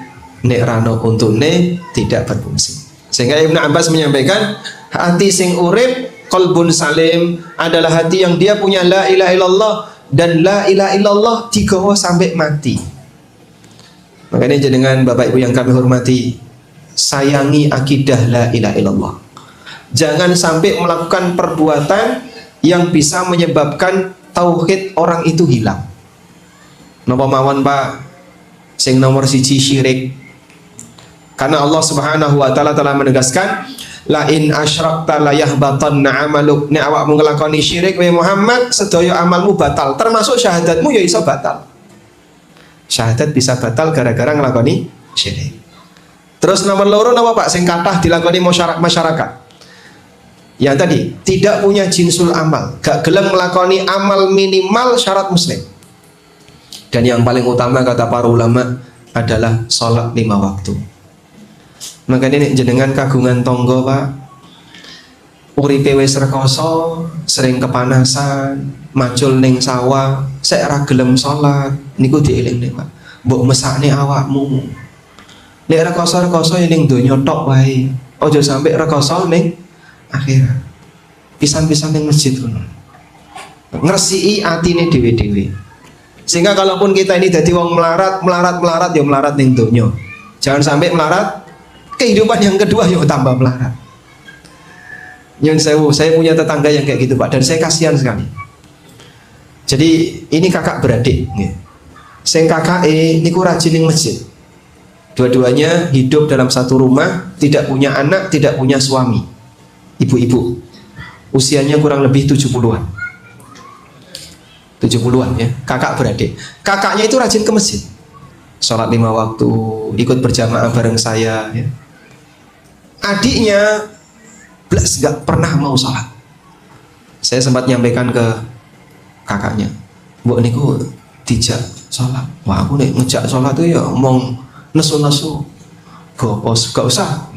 nek rano untune tidak berfungsi. Sehingga Ibnu Abbas menyampaikan, hati sing urip qalbun salim adalah hati yang dia punya la ilaha illallah, dan la ilaha illallah digawa sampai mati. Makanya jenengan Bapak Ibu yang kami hormati, sayangi akidah la ilaha illallah. Jangan sampai melakukan perbuatan yang bisa menyebabkan tauhid orang itu hilang. Napa mawon Pak? Sing nomor siji syirik. Karena Allah Subhanahu wa taala telah menegaskan, la in asyrakta la yahbatanna amaluk. Nek awakmu nglakoni syirik wa Muhammad, sedaya amalmu batal, termasuk syahadatmu ya iso batal. Syahadat bisa batal gara-gara nglakoni syirik. Terus nomor loro napa Pak sing kathah dilakoni masyarakat? Yang tadi, tidak punya jinsul amal, gak gelem nglakoni amal minimal syarat muslim. Dan yang paling utama kata para ulama adalah sholat 5 waktu. Makanya ini jenengan kagungan tonggo Pak, uripe wis rekoso, sering kepanasan, macul ning sawah, sek ra gelem salat, niku dieling Pak. Mbok mesakne awakmu. Nek rekoso-rekoso ning donya tok wae. Aja sampe rekoso ning akhirat. Pisan-pisan ning masjid ngono. Ngresiki atine dhewe-dhewe. Sehingga kalaupun kita ini jadi wong melarat ya melarat ning donya. Jangan sampai melarat kehidupan yang kedua ya tambah melarat. Nyun sewu, saya punya tetangga yang kayak gitu Pak, dan saya kasihan sekali. Jadi ini kakak beradik, sing kakak niku rajin ning masjid. Dua-duanya hidup dalam satu rumah, tidak punya anak, tidak punya suami. Ibu-ibu, usianya kurang lebih 70-an. 70-an ya, kakak beradik. Kakaknya itu rajin ke masjid, sholat 5 waktu, ikut berjamaah bareng saya. Ya. Adiknya belas gak pernah mau sholat. Saya sempat nyampaikan ke kakaknya, mbok niku dijak sholat. Wah aku nih ngejak sholat tuh ya omong nesu-nesu, gak usah.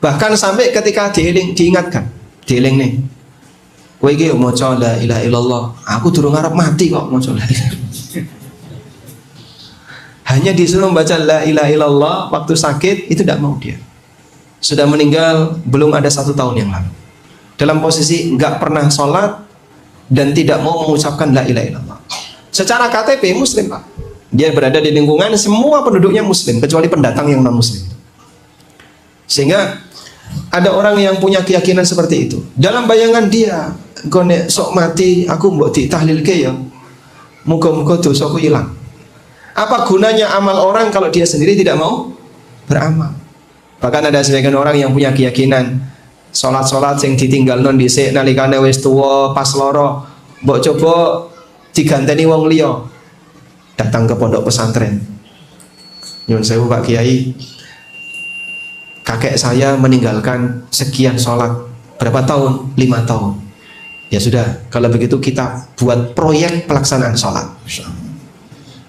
Bahkan sampai ketika diingatkan, dieling nih, kowe iki maca la ilaha illallah, aku durung ngarep mati kok maca la ilaha. Hanya disuruh membaca la ilaha illallah waktu sakit, itu tidak mau dia. Sudah meninggal belum ada 1 tahun yang lalu, dalam posisi nggak pernah sholat dan tidak mau mengucapkan la ilaha illallah. Secara KTP muslim Pak, dia berada di lingkungan semua penduduknya muslim kecuali pendatang yang non muslim. Sehingga ada orang yang punya keyakinan seperti itu. Dalam bayangan dia, gone sok mati aku mbok ditahlilke ya, muga-muga dosaku hilang. Apa gunanya amal orang kalau dia sendiri tidak mau beramal? Bahkan ada sebagian orang yang punya keyakinan sholat yang ditinggal non dhisik nalikane wis tuwa pas loro, mbok coba diganteni wong liya. Datang ke pondok pesantren. Nyun sewu Pak Kiai, kakek saya meninggalkan sekian sholat. Berapa tahun? 5 tahun. Ya sudah, kalau begitu kita buat proyek pelaksanaan sholat.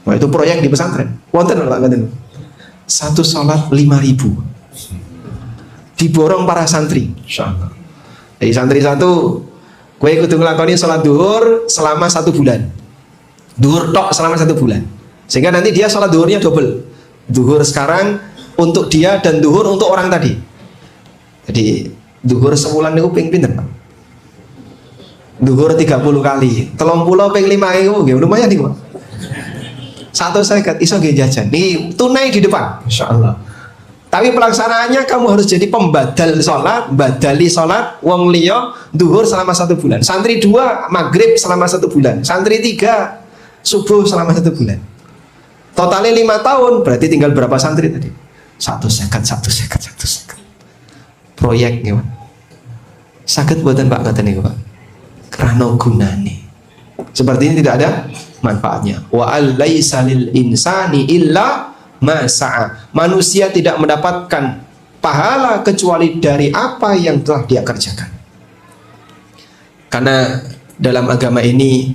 Wah itu proyek di pesantren. Wonten Pak ngaten. 1 sholat 5.000. Diborong para santri. Insyaallah. Jadi santri satu, kowe kudu nglakoni sholat duhur selama 1 bulan. Duhur tok selama 1 bulan. Sehingga nanti dia sholat duhurnya double. Duhur sekarang untuk dia dan duhur untuk orang tadi. Jadi duhur sebulan itu ping pinten Pak? Duhur 30 kali, 30 ping 5.000 nggih lumayan nih Pak. 150 iso nggih jajan. Ini tunai di depan insyaallah. Tapi pelaksanaannya kamu harus jadi pembadal sholat, badali sholat wong liya duhur selama 1 bulan. Santri 2 maghrib selama 1 bulan. Santri 3 subuh selama 1 bulan. Totalnya 5 tahun, berarti tinggal berapa santri tadi? 150. Proyek ya Pak. Saged buatan Pak ngaten niku Pak. Krana gunane. Seperti ini tidak ada manfaatnya. Wa allaisa lil insani illa ma sa'a. Manusia tidak mendapatkan pahala kecuali dari apa yang telah dia kerjakan. Karena dalam agama ini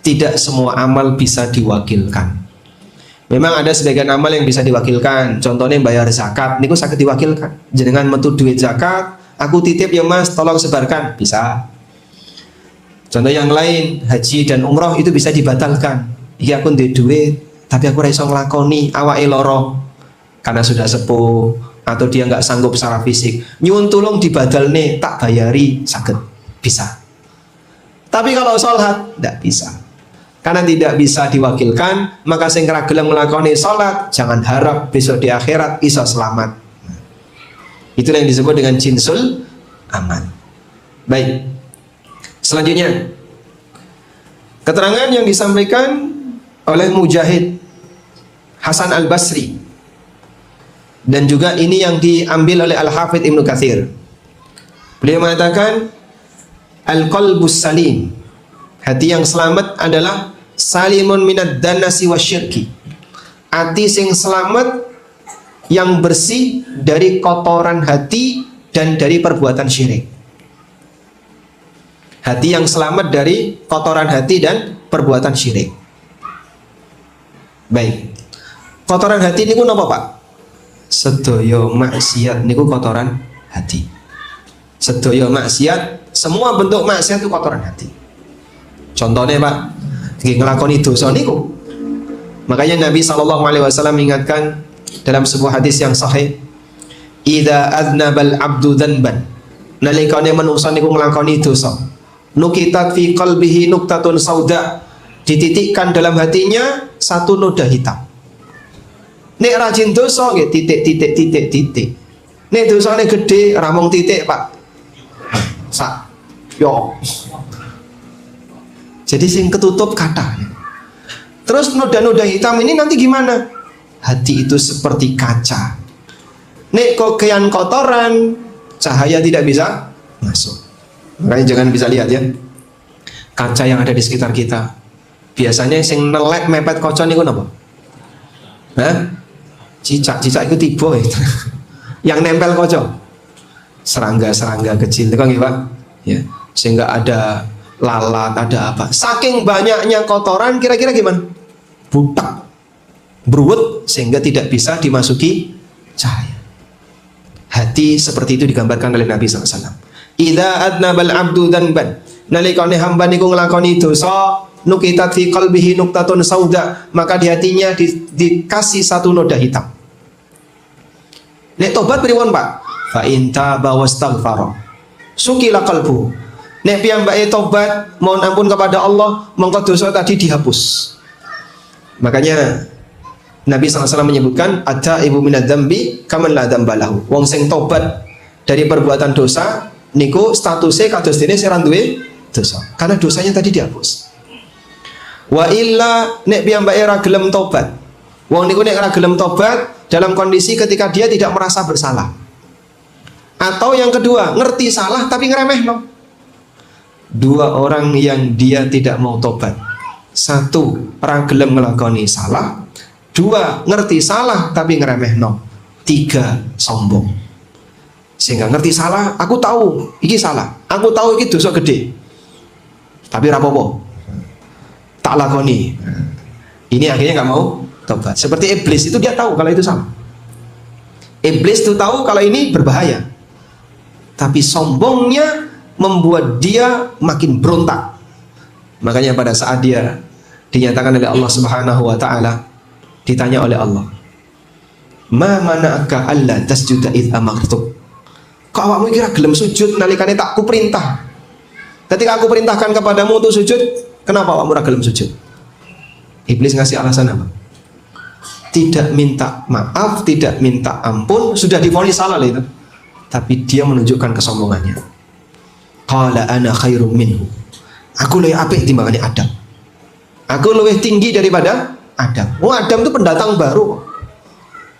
tidak semua amal bisa diwakilkan. Memang ada sebagian amal yang bisa diwakilkan. Contohnya bayar zakat, niku sakit diwakilkan. Jenengan metu duit zakat, aku titip ya Mas, tolong sebarkan, bisa. Contoh yang lain, haji dan umroh itu bisa dibatalkan. Iya aku ndek duit, tapi aku ora iso nglakoni, awake loro karena sudah sepuh atau dia nggak sanggup secara fisik. Nyuwun tulung dibadalne, tak bayari, sakit, bisa. Tapi kalau sholat, tidak bisa. Karena tidak bisa diwakilkan, maka sing ra gelem nglakoni salat jangan harap besok di akhirat iso selamat. Itulah yang disebut dengan jinsul aman. Baik. Selanjutnya, keterangan yang disampaikan oleh Mujahid Hasan Al-Basri, dan juga ini yang diambil oleh Al-Hafidh Ibnu Katsir. Beliau mengatakan al-qalbus salim, hati yang selamat adalah salimun minad danasi wasyirki, hati sing selamat yang bersih dari kotoran hati dan dari perbuatan syirik. Hati yang selamat dari kotoran hati dan perbuatan syirik. Baik. Kotoran hati niku napa, Pak? Sedoyo maksiat niku kotoran hati. Sedoyo maksiat, semua bentuk maksiat itu kotoran hati. Contohnya Pak, ngelakoni dosa niku. Makanya Nabi SAW mengingatkan dalam sebuah hadis yang sahih, idza aznabal abdu dzanban, nalikane manungsa niku nglakoni dosa, nukitat fi qalbihi nuktatun sauda, dititikkan dalam hatinya satu noda hitam. Nek rajin dosa nggih titik. Nek dosane gede ramong titik, Pak. Sak yo. Jadi sing ketutup kata. Terus noda-noda hitam ini nanti gimana? Hati itu seperti kaca. Nek kokean kotoran, cahaya tidak bisa masuk. Makanya jangan bisa lihat ya. Kaca yang ada di sekitar kita. Biasanya sing nelek mepet kaca niku napa? Hah? Cicak itu tiba itu. Yang nempel kaca. Serangga-serangga kecil itu kan nggih, Pak? Ya, sehingga ada lalat, ada apa. Saking banyaknya kotoran, kira-kira gimana? Butak, beruwet, sehingga tidak bisa dimasuki cahaya. Hati seperti itu digambarkan oleh Nabi SAW. Idza adnabal abdu dzanban, nalikane hamba niku nglakoni dosa, nukitat fi qalbihi nuktatun sauda, maka di hatinya dikasih satu noda hitam. Nek tobat pripun, Pak? Fa in taba wastaghfara sukila qalbu. Nek piyambake tobat, mohon ampun kepada Allah, mongko dosa tadi dihapus. Makanya Nabi SAW menyebutkan ada ibu minad dzambi kaman la dzambalahu. Wong sing tobat dari perbuatan dosa niku statusnya kados dene sing duwe dosa, karena dosanya tadi dihapus. Wa illa nek piyambake ra gelem tobat. Wong niku nek ra gelem tobat dalam kondisi ketika dia tidak merasa bersalah. Atau yang kedua, ngerti salah tapi ngeremehno. Dua orang yang dia tidak mau tobat. Satu, ra gelem nglakoni salah. Dua, ngerti salah tapi ngeremehno. Tiga, sombong. Sehingga ngerti salah, aku tahu iki salah. Aku tahu iki dosa gede. Tapi ra apa-apa. Tak lakoni. Ini akhirnya nggak mau tobat. Seperti iblis itu dia tahu kalau itu salah. Iblis itu tahu kalau ini berbahaya. Tapi sombongnya membuat dia makin berontak. Makanya pada saat dia dinyatakan oleh Allah Subhanahu wa taala, ditanya oleh Allah, "Ma mana'aka alla tasjuda id amartuk?" Kok awakmu kira gelem sujud nalikane tak ku perintah? Ketika aku perintahkan kepadamu untuk sujud, kenapa awakmu ora gelem sujud? Iblis ngasih alasan apa? Tidak minta maaf, tidak minta ampun, sudah divonis salah itu. Tapi dia menunjukkan kesombongannya. Qala ana khairum minhu. Aku lebih apik timbangane Adam. Aku lebih tinggi daripada Adam. Oh, Adam itu pendatang baru.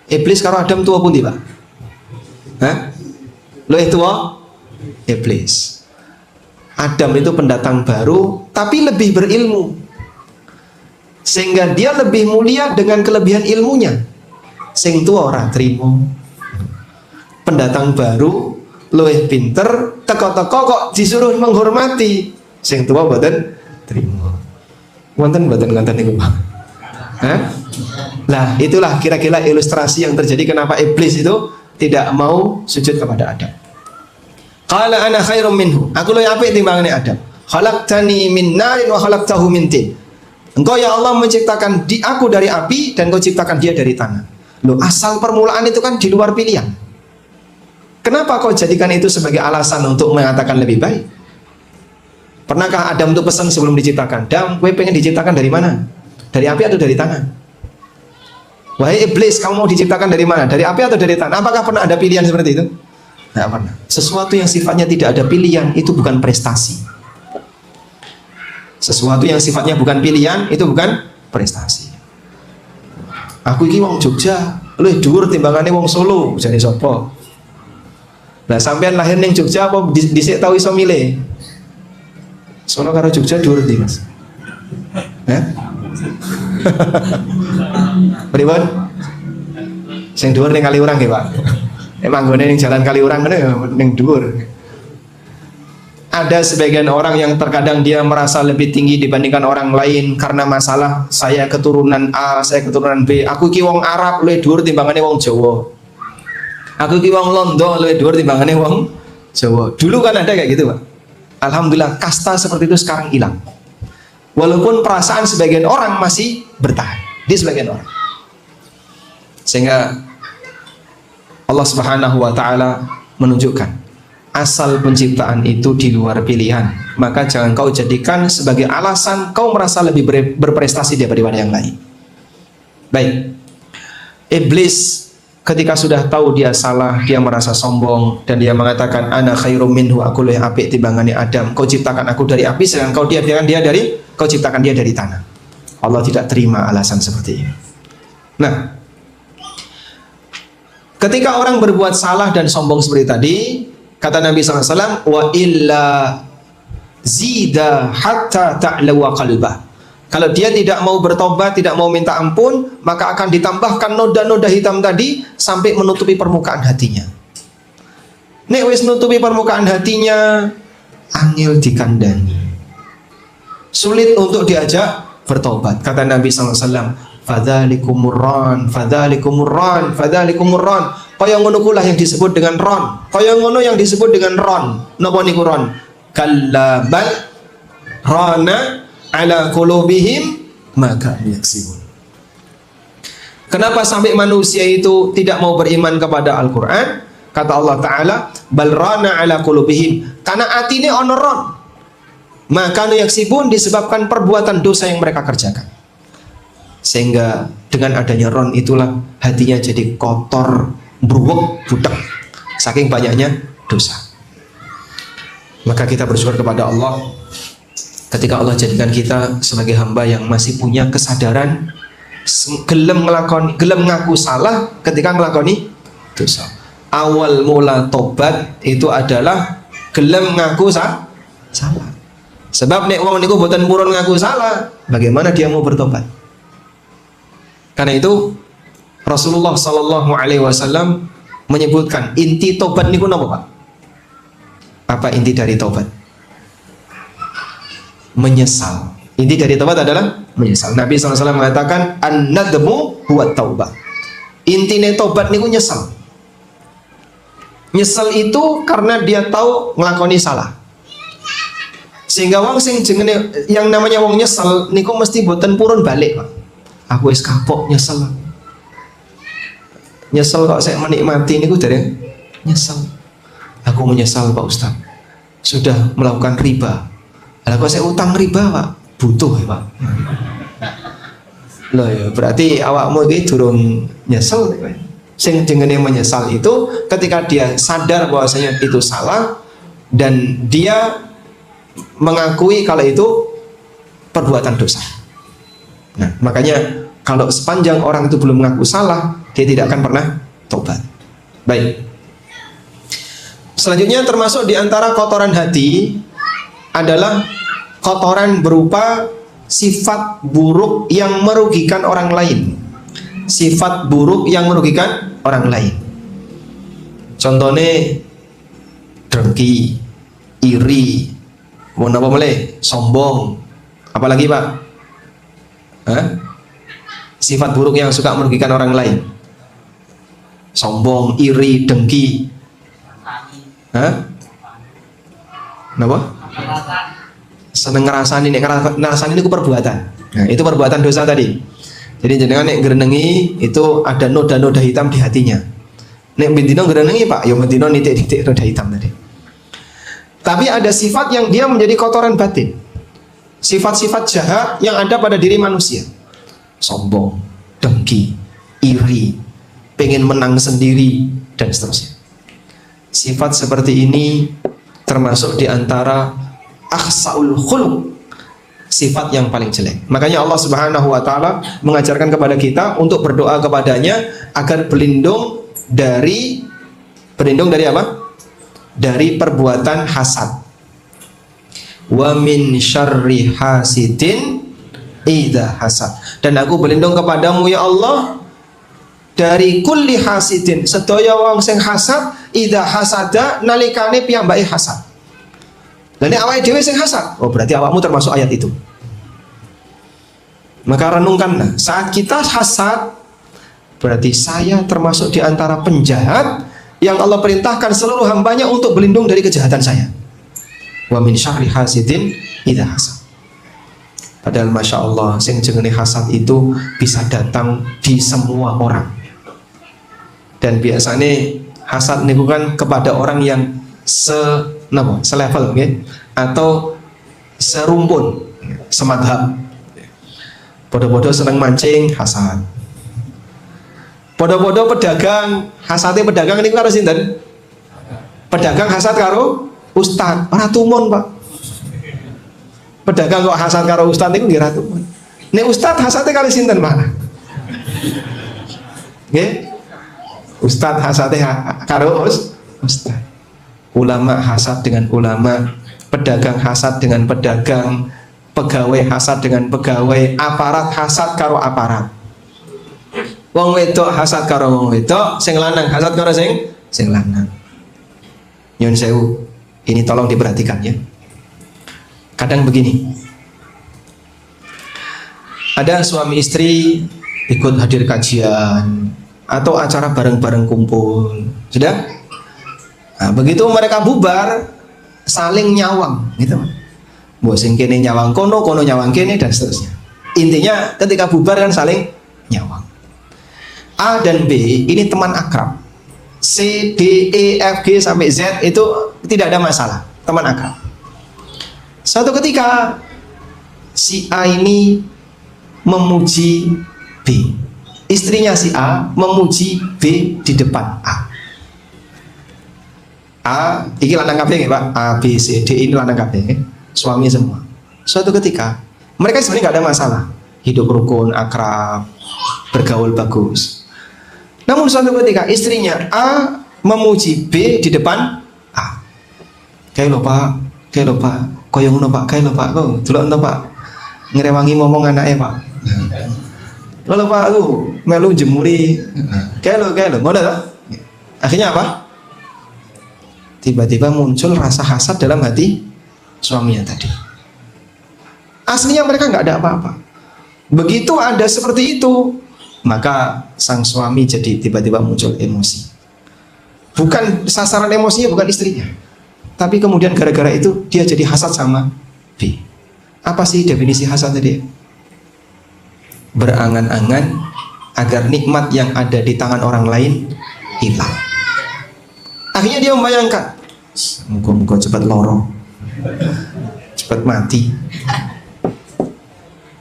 Iblis karo Adam tua pun Pak? Hah? Lebih tua? Iblis. Adam itu pendatang baru tapi lebih berilmu. Sehingga dia lebih mulia dengan kelebihan ilmunya. Sing tua ora trimo. Pendatang baru luwih pinter, teko-teko kok disuruh menghormati. Sing tua mboten trimo. Wonten mboten ngoten niku, Pak? Hah? Nah, itulah kira-kira ilustrasi yang terjadi kenapa iblis itu tidak mau sujud kepada Adam. Qala ana khairum minhu. Aku lebih apik timbangane Adam. Khalaqtani min narin wa khalaqtahu min tin. Engkau ya Allah menciptakan aku dari api dan kau ciptakan dia dari tanah. Loh, asal permulaan itu kan di luar pilihan. Kenapa kau jadikan itu sebagai alasan untuk mengatakan lebih baik? Pernahkah Adam itu pesan sebelum diciptakan? Adam, gue pengen diciptakan dari mana? Dari api atau dari tanah? Wahai iblis, kamu mau diciptakan dari mana? Dari api atau dari tanah? Apakah pernah ada pilihan seperti itu? Tidak pernah. Sesuatu yang sifatnya tidak ada pilihan itu bukan prestasi. Sesuatu yang sifatnya bukan pilihan itu bukan prestasi. Aku iki wong Jogja, luwih dhuwur timbangane wong Solo, jane sapa? Lah sampean lahir ning Jogja apa dhisik tau iso milih? Solo karo Jogja dhuwur ndi, Mas? Hah? Pripun? Sing dhuwur ning Kaliurang nggih, Pak. Emang nggone ning jalan Kaliurang ngene ya ning dhuwur. Ada sebagian orang yang terkadang dia merasa lebih tinggi dibandingkan orang lain karena masalah saya keturunan A, saya keturunan B. Aku ki wong Arab luwih dhuwur timbangane wong Jawa. Aku ki wong Londo luwih dhuwur timbangane wong Jawa. Dulu kan ada kayak gitu, Pak. Alhamdulillah kasta seperti itu sekarang hilang. Walaupun perasaan sebagian orang masih bertahan di sebagian orang. Sehingga Allah Subhanahu wa taala menunjukkan asal penciptaan itu di luar pilihan, maka jangan kau jadikan sebagai alasan kau merasa lebih berprestasi daripada yang lain. Baik, iblis ketika sudah tahu dia salah, dia merasa sombong dan dia mengatakan ana khairum minhu, aku lebih apik timbangane Adam. Kau ciptakan aku dari api sedangkan kau ciptakan dia dari tanah. Allah tidak terima alasan seperti ini. Nah, ketika orang berbuat salah dan sombong seperti tadi, kata Nabi SAW, wa illa zida hatta ta'lawa qalbah. Kalau dia tidak mau bertobat, tidak mau minta ampun, maka akan ditambahkan noda-noda hitam tadi sampai menutupi permukaan hatinya. Nek wis nutupi permukaan hatinya, angel dikandani. Sulit untuk diajak bertobat. Kata Nabi SAW, fadzalikumurran, fadzalikumurran, fadzalikumurran. Kaya ngono kulah yang disebut dengan ron. Kaya ngono yang disebut dengan ron. Napa niku ron? Kalla bal rana ala qulubihim maka yaksibun. Kenapa sampai manusia itu tidak mau beriman kepada Al-Qur'an? Kata Allah Ta'ala, bal rana ala qulubihim. Karena atine ono ron. Maka yaksibun disebabkan perbuatan dosa yang mereka kerjakan. Sehingga dengan adanya ron itulah hatinya jadi kotor, bruwek, budak, saking banyaknya dosa. Maka kita bersyukur kepada Allah ketika Allah jadikan kita sebagai hamba yang masih punya kesadaran, gelem ngaku salah ketika ngelakoni dosa. Awal mula tobat itu adalah gelem ngaku salah. Sebab nek wong niku boten purun ngaku salah, bagaimana dia mau bertobat? Karena itu Rasulullah Sallallahu Alaihi Wasallam menyebutkan inti tobat niku napa, Pak? Apa inti dari tobat? Menyesal. Inti dari tobat adalah menyesal. Nabi SAW mengatakan an-nadmu huwa taubah. Intine tobat niku nyesal. Nyesal itu karena dia tahu ngelakoni salah. Sehingga wong sing jenenge yang namanya wong nyesal niku mesti boten purun balik, Pak. Aku wis kapok nyesel. Nyesel kok saya menikmati niku dari nyesel. Aku menyesal Pak Ustaz. Sudah melakukan riba. Lah kok saya utang riba, Pak? Butuh ya, Pak. Loh ya, berarti awakmu iki durung nyesel. Sing jenenge menyesal itu ketika dia sadar bahwasanya itu salah dan dia mengakui kalau itu perbuatan dosa. Nah, makanya kalau sepanjang orang itu belum mengaku salah, dia tidak akan pernah tobat. Baik. Selanjutnya termasuk di antara kotoran hati adalah kotoran berupa sifat buruk yang merugikan orang lain. Sifat buruk yang merugikan orang lain. Contohnya dengki, iri, mau napa meleh, sombong. Apalagi, Pak? Hah? Sifat buruk yang suka merugikan orang lain. Sombong, iri, dengki. Hah? Kenapa? Seneng ngerasani, ngerasani itu perbuatan. Nah, itu perbuatan dosa tadi. Jadi jenengan nek ngrenengi itu ada noda-noda hitam di hatinya. Nek bendino ngrenengi Pak, ya bendino nitik-nitik noda hitam tadi. Tapi ada sifat yang dia menjadi kotoran batin. Sifat-sifat jahat yang ada pada diri manusia. Sombong, dengki, iri, pengen menang sendiri, dan seterusnya. Sifat seperti ini termasuk di antara akhsaul khuluq, sifat yang paling jelek. Makanya Allah Subhanahu wa taala mengajarkan kepada kita untuk berdoa kepadanya agar berlindung dari apa? Dari perbuatan hasad. Wa min syarri hasidin idza hasad. Dan aku berlindung kepadamu ya Allah dari kulli hasidin, sedaya wong sing hasad, idza hasada nalikane piyambake hasad. Lah nek awake dhewe sing hasad, oh berarti awakmu termasuk ayat itu. Maka renungkanlah, saat kita hasad berarti saya termasuk di antara penjahat yang Allah perintahkan seluruh hambanya untuk berlindung dari kejahatan saya. Wa min syarri hasidin idza hasad. Padahal Masya Allah, sing jenenge hasad itu bisa datang di semua orang. Dan biasanya hasad ini bukan kepada orang yang selevel, okay? Atau serumpun, semadhab. Podo-podo seneng mancing, hasad. Podo-podo pedagang, hasadnya pedagang ini karo sinten? Pedagang hasad karo ustad, ora tumon Pak. Pedagang kok hasad karo ustad itu nggih ratu. Nek ustad hasadnya kali sinten, Pak? Nggih? Ustad hasadnya karo ustad. Ulama hasad dengan ulama, pedagang hasad dengan pedagang, pegawai hasad dengan pegawai, aparat hasad karo aparat. Wong wedok hasad karo wong wedok, sing lanang hasad karo sing lanang. Nyun sewu, ini tolong diperhatikan ya. Kadang begini, ada suami istri ikut hadir kajian atau acara bareng-bareng kumpul, sudah? Nah, begitu mereka bubar, saling nyawang, gitu. Mbok sing kene nyawang kono, kono nyawang kene, dan seterusnya. Intinya ketika bubar kan saling nyawang. A dan B ini teman akrab. C, D, E, F, G sampai Z itu tidak ada masalah, teman akrab. Suatu ketika si A ini memuji B, istrinya si A memuji B di depan A. A, ini lanang kabeh Pak, A, B, C, D ini lanang kabeh, suami semua. Suatu ketika mereka sebenarnya nggak ada masalah, hidup rukun, akrab, bergaul bagus. Namun suatu ketika istrinya A memuji B di depan A. Kayak lho Pak, koyo ngono Pak, kayak lho Pak, kok delok ento Pak. Ngrewangi ngomong anake Pak. Lho Pak, aku melu jemuri. Kayak lho, ngono to. Akhirnya apa? Tiba-tiba muncul rasa hasad dalam hati suaminya tadi. Aslinya mereka nggak ada apa-apa. Begitu ada seperti itu, maka sang suami jadi tiba-tiba muncul emosi. Bukan sasaran emosinya bukan istrinya, tapi kemudian gara-gara itu dia jadi hasad sama B. Apa sih definisi hasad tadi? Berangan-angan agar nikmat yang ada di tangan orang lain hilang. Akhirnya dia membayangkan, muka-muka cepat lorong, cepat mati.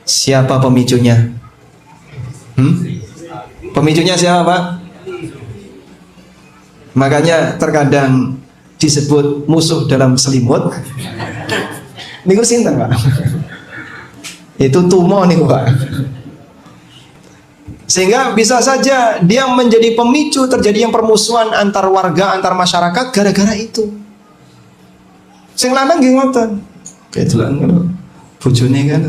Siapa pemicunya? Pemicunya siapa Pak? Makanya terkadang disebut musuh dalam selimut. Niku sinten Pak? Itu tumo niku Pak. Sehingga bisa saja dia menjadi pemicu terjadinya permusuhan antar warga, antar masyarakat gara-gara itu. Sing lanang nggih ngoten. Kedelan ngono. Bojone kan.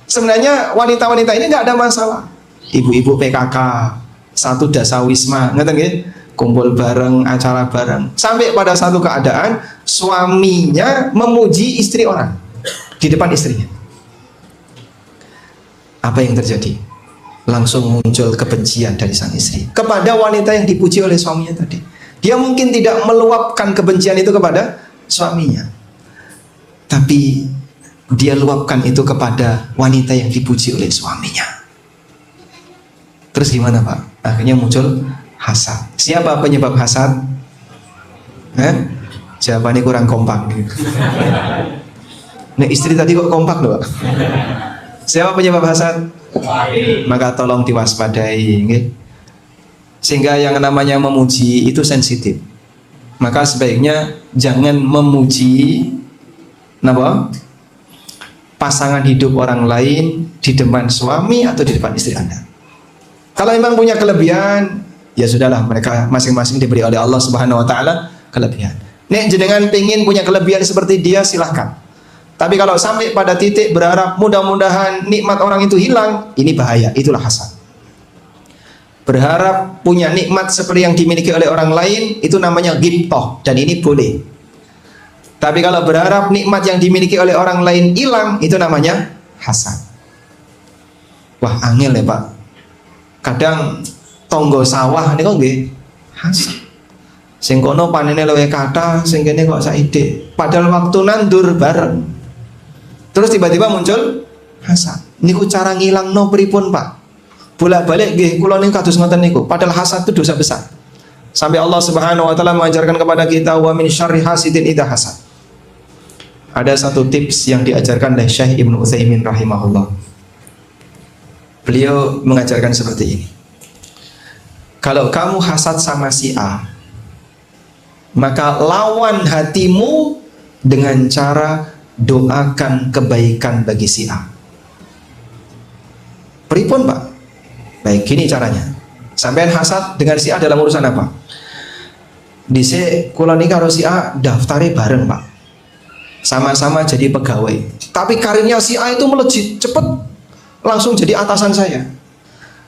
Sebenarnya wanita-wanita ini nggak ada masalah. Ibu-ibu PKK, satu dasawisma, ngerti nggih? Kumpul bareng, acara bareng. Sampai pada satu keadaan suaminya memuji istri orang di depan istrinya. Apa yang terjadi? langsung muncul kebencian dari sang istri kepada wanita yang dipuji oleh suaminya tadi. Dia mungkin tidak meluapkan kebencian itu kepada suaminya, tapi dia luapkan itu kepada wanita yang dipuji oleh suaminya. Terus gimana Pak? Akhirnya muncul hasad. Siapa penyebab hasad? Jawabannya kurang kompak. Nah, istri tadi kok kompak loh Pak? Siapa penyebab hasad? Maka tolong diwaspadai, okay? Sehingga yang namanya memuji itu sensitif. Maka sebaiknya jangan memuji pasangan hidup orang lain di depan suami atau di depan istri Anda. Kalau memang punya kelebihan, ya sudahlah, mereka masing-masing diberi oleh Allah Subhanahu wa taala kelebihan. Nek jenengan pengen punya kelebihan seperti dia, silahkan. Tapi kalau sampai pada titik berharap mudah-mudahan nikmat orang itu hilang, ini bahaya, itulah hasad. Berharap punya nikmat seperti yang dimiliki oleh orang lain, itu namanya ghibthah, dan ini boleh. Tapi kalau berharap nikmat yang dimiliki oleh orang lain hilang, itu namanya hasad. Wah, angel ya Pak. Kadang tonggo sawah ini kok nggih hasad. Sing kono panene luwih kathah, sing kene kok saithik. Padahal waktu nandur bareng. Terus tiba-tiba muncul hasad. Niku cara ngilangno pripun Pak? Bolak-balik nggih kula niku kados ngoten niku. Padahal hasad itu dosa besar. Sampai Allah Subhanahu wa taala mengajarkan kepada kita wa min syarri hasidin idza hasad. Ada satu tips yang diajarkan oleh Syekh Ibnu Utsaimin rahimahullah. Beliau mengajarkan seperti ini. Kalau kamu hasad sama si A, maka lawan hatimu dengan cara doakan kebaikan bagi si A. Pripun Pak? Baik, gini caranya. Sampean hasad dengan si A dalam urusan apa? Dhisik kula niki karo si A daftare bareng Pak. Sama-sama jadi pegawai. Tapi karirnya si A itu melejit, cepet langsung jadi atasan saya.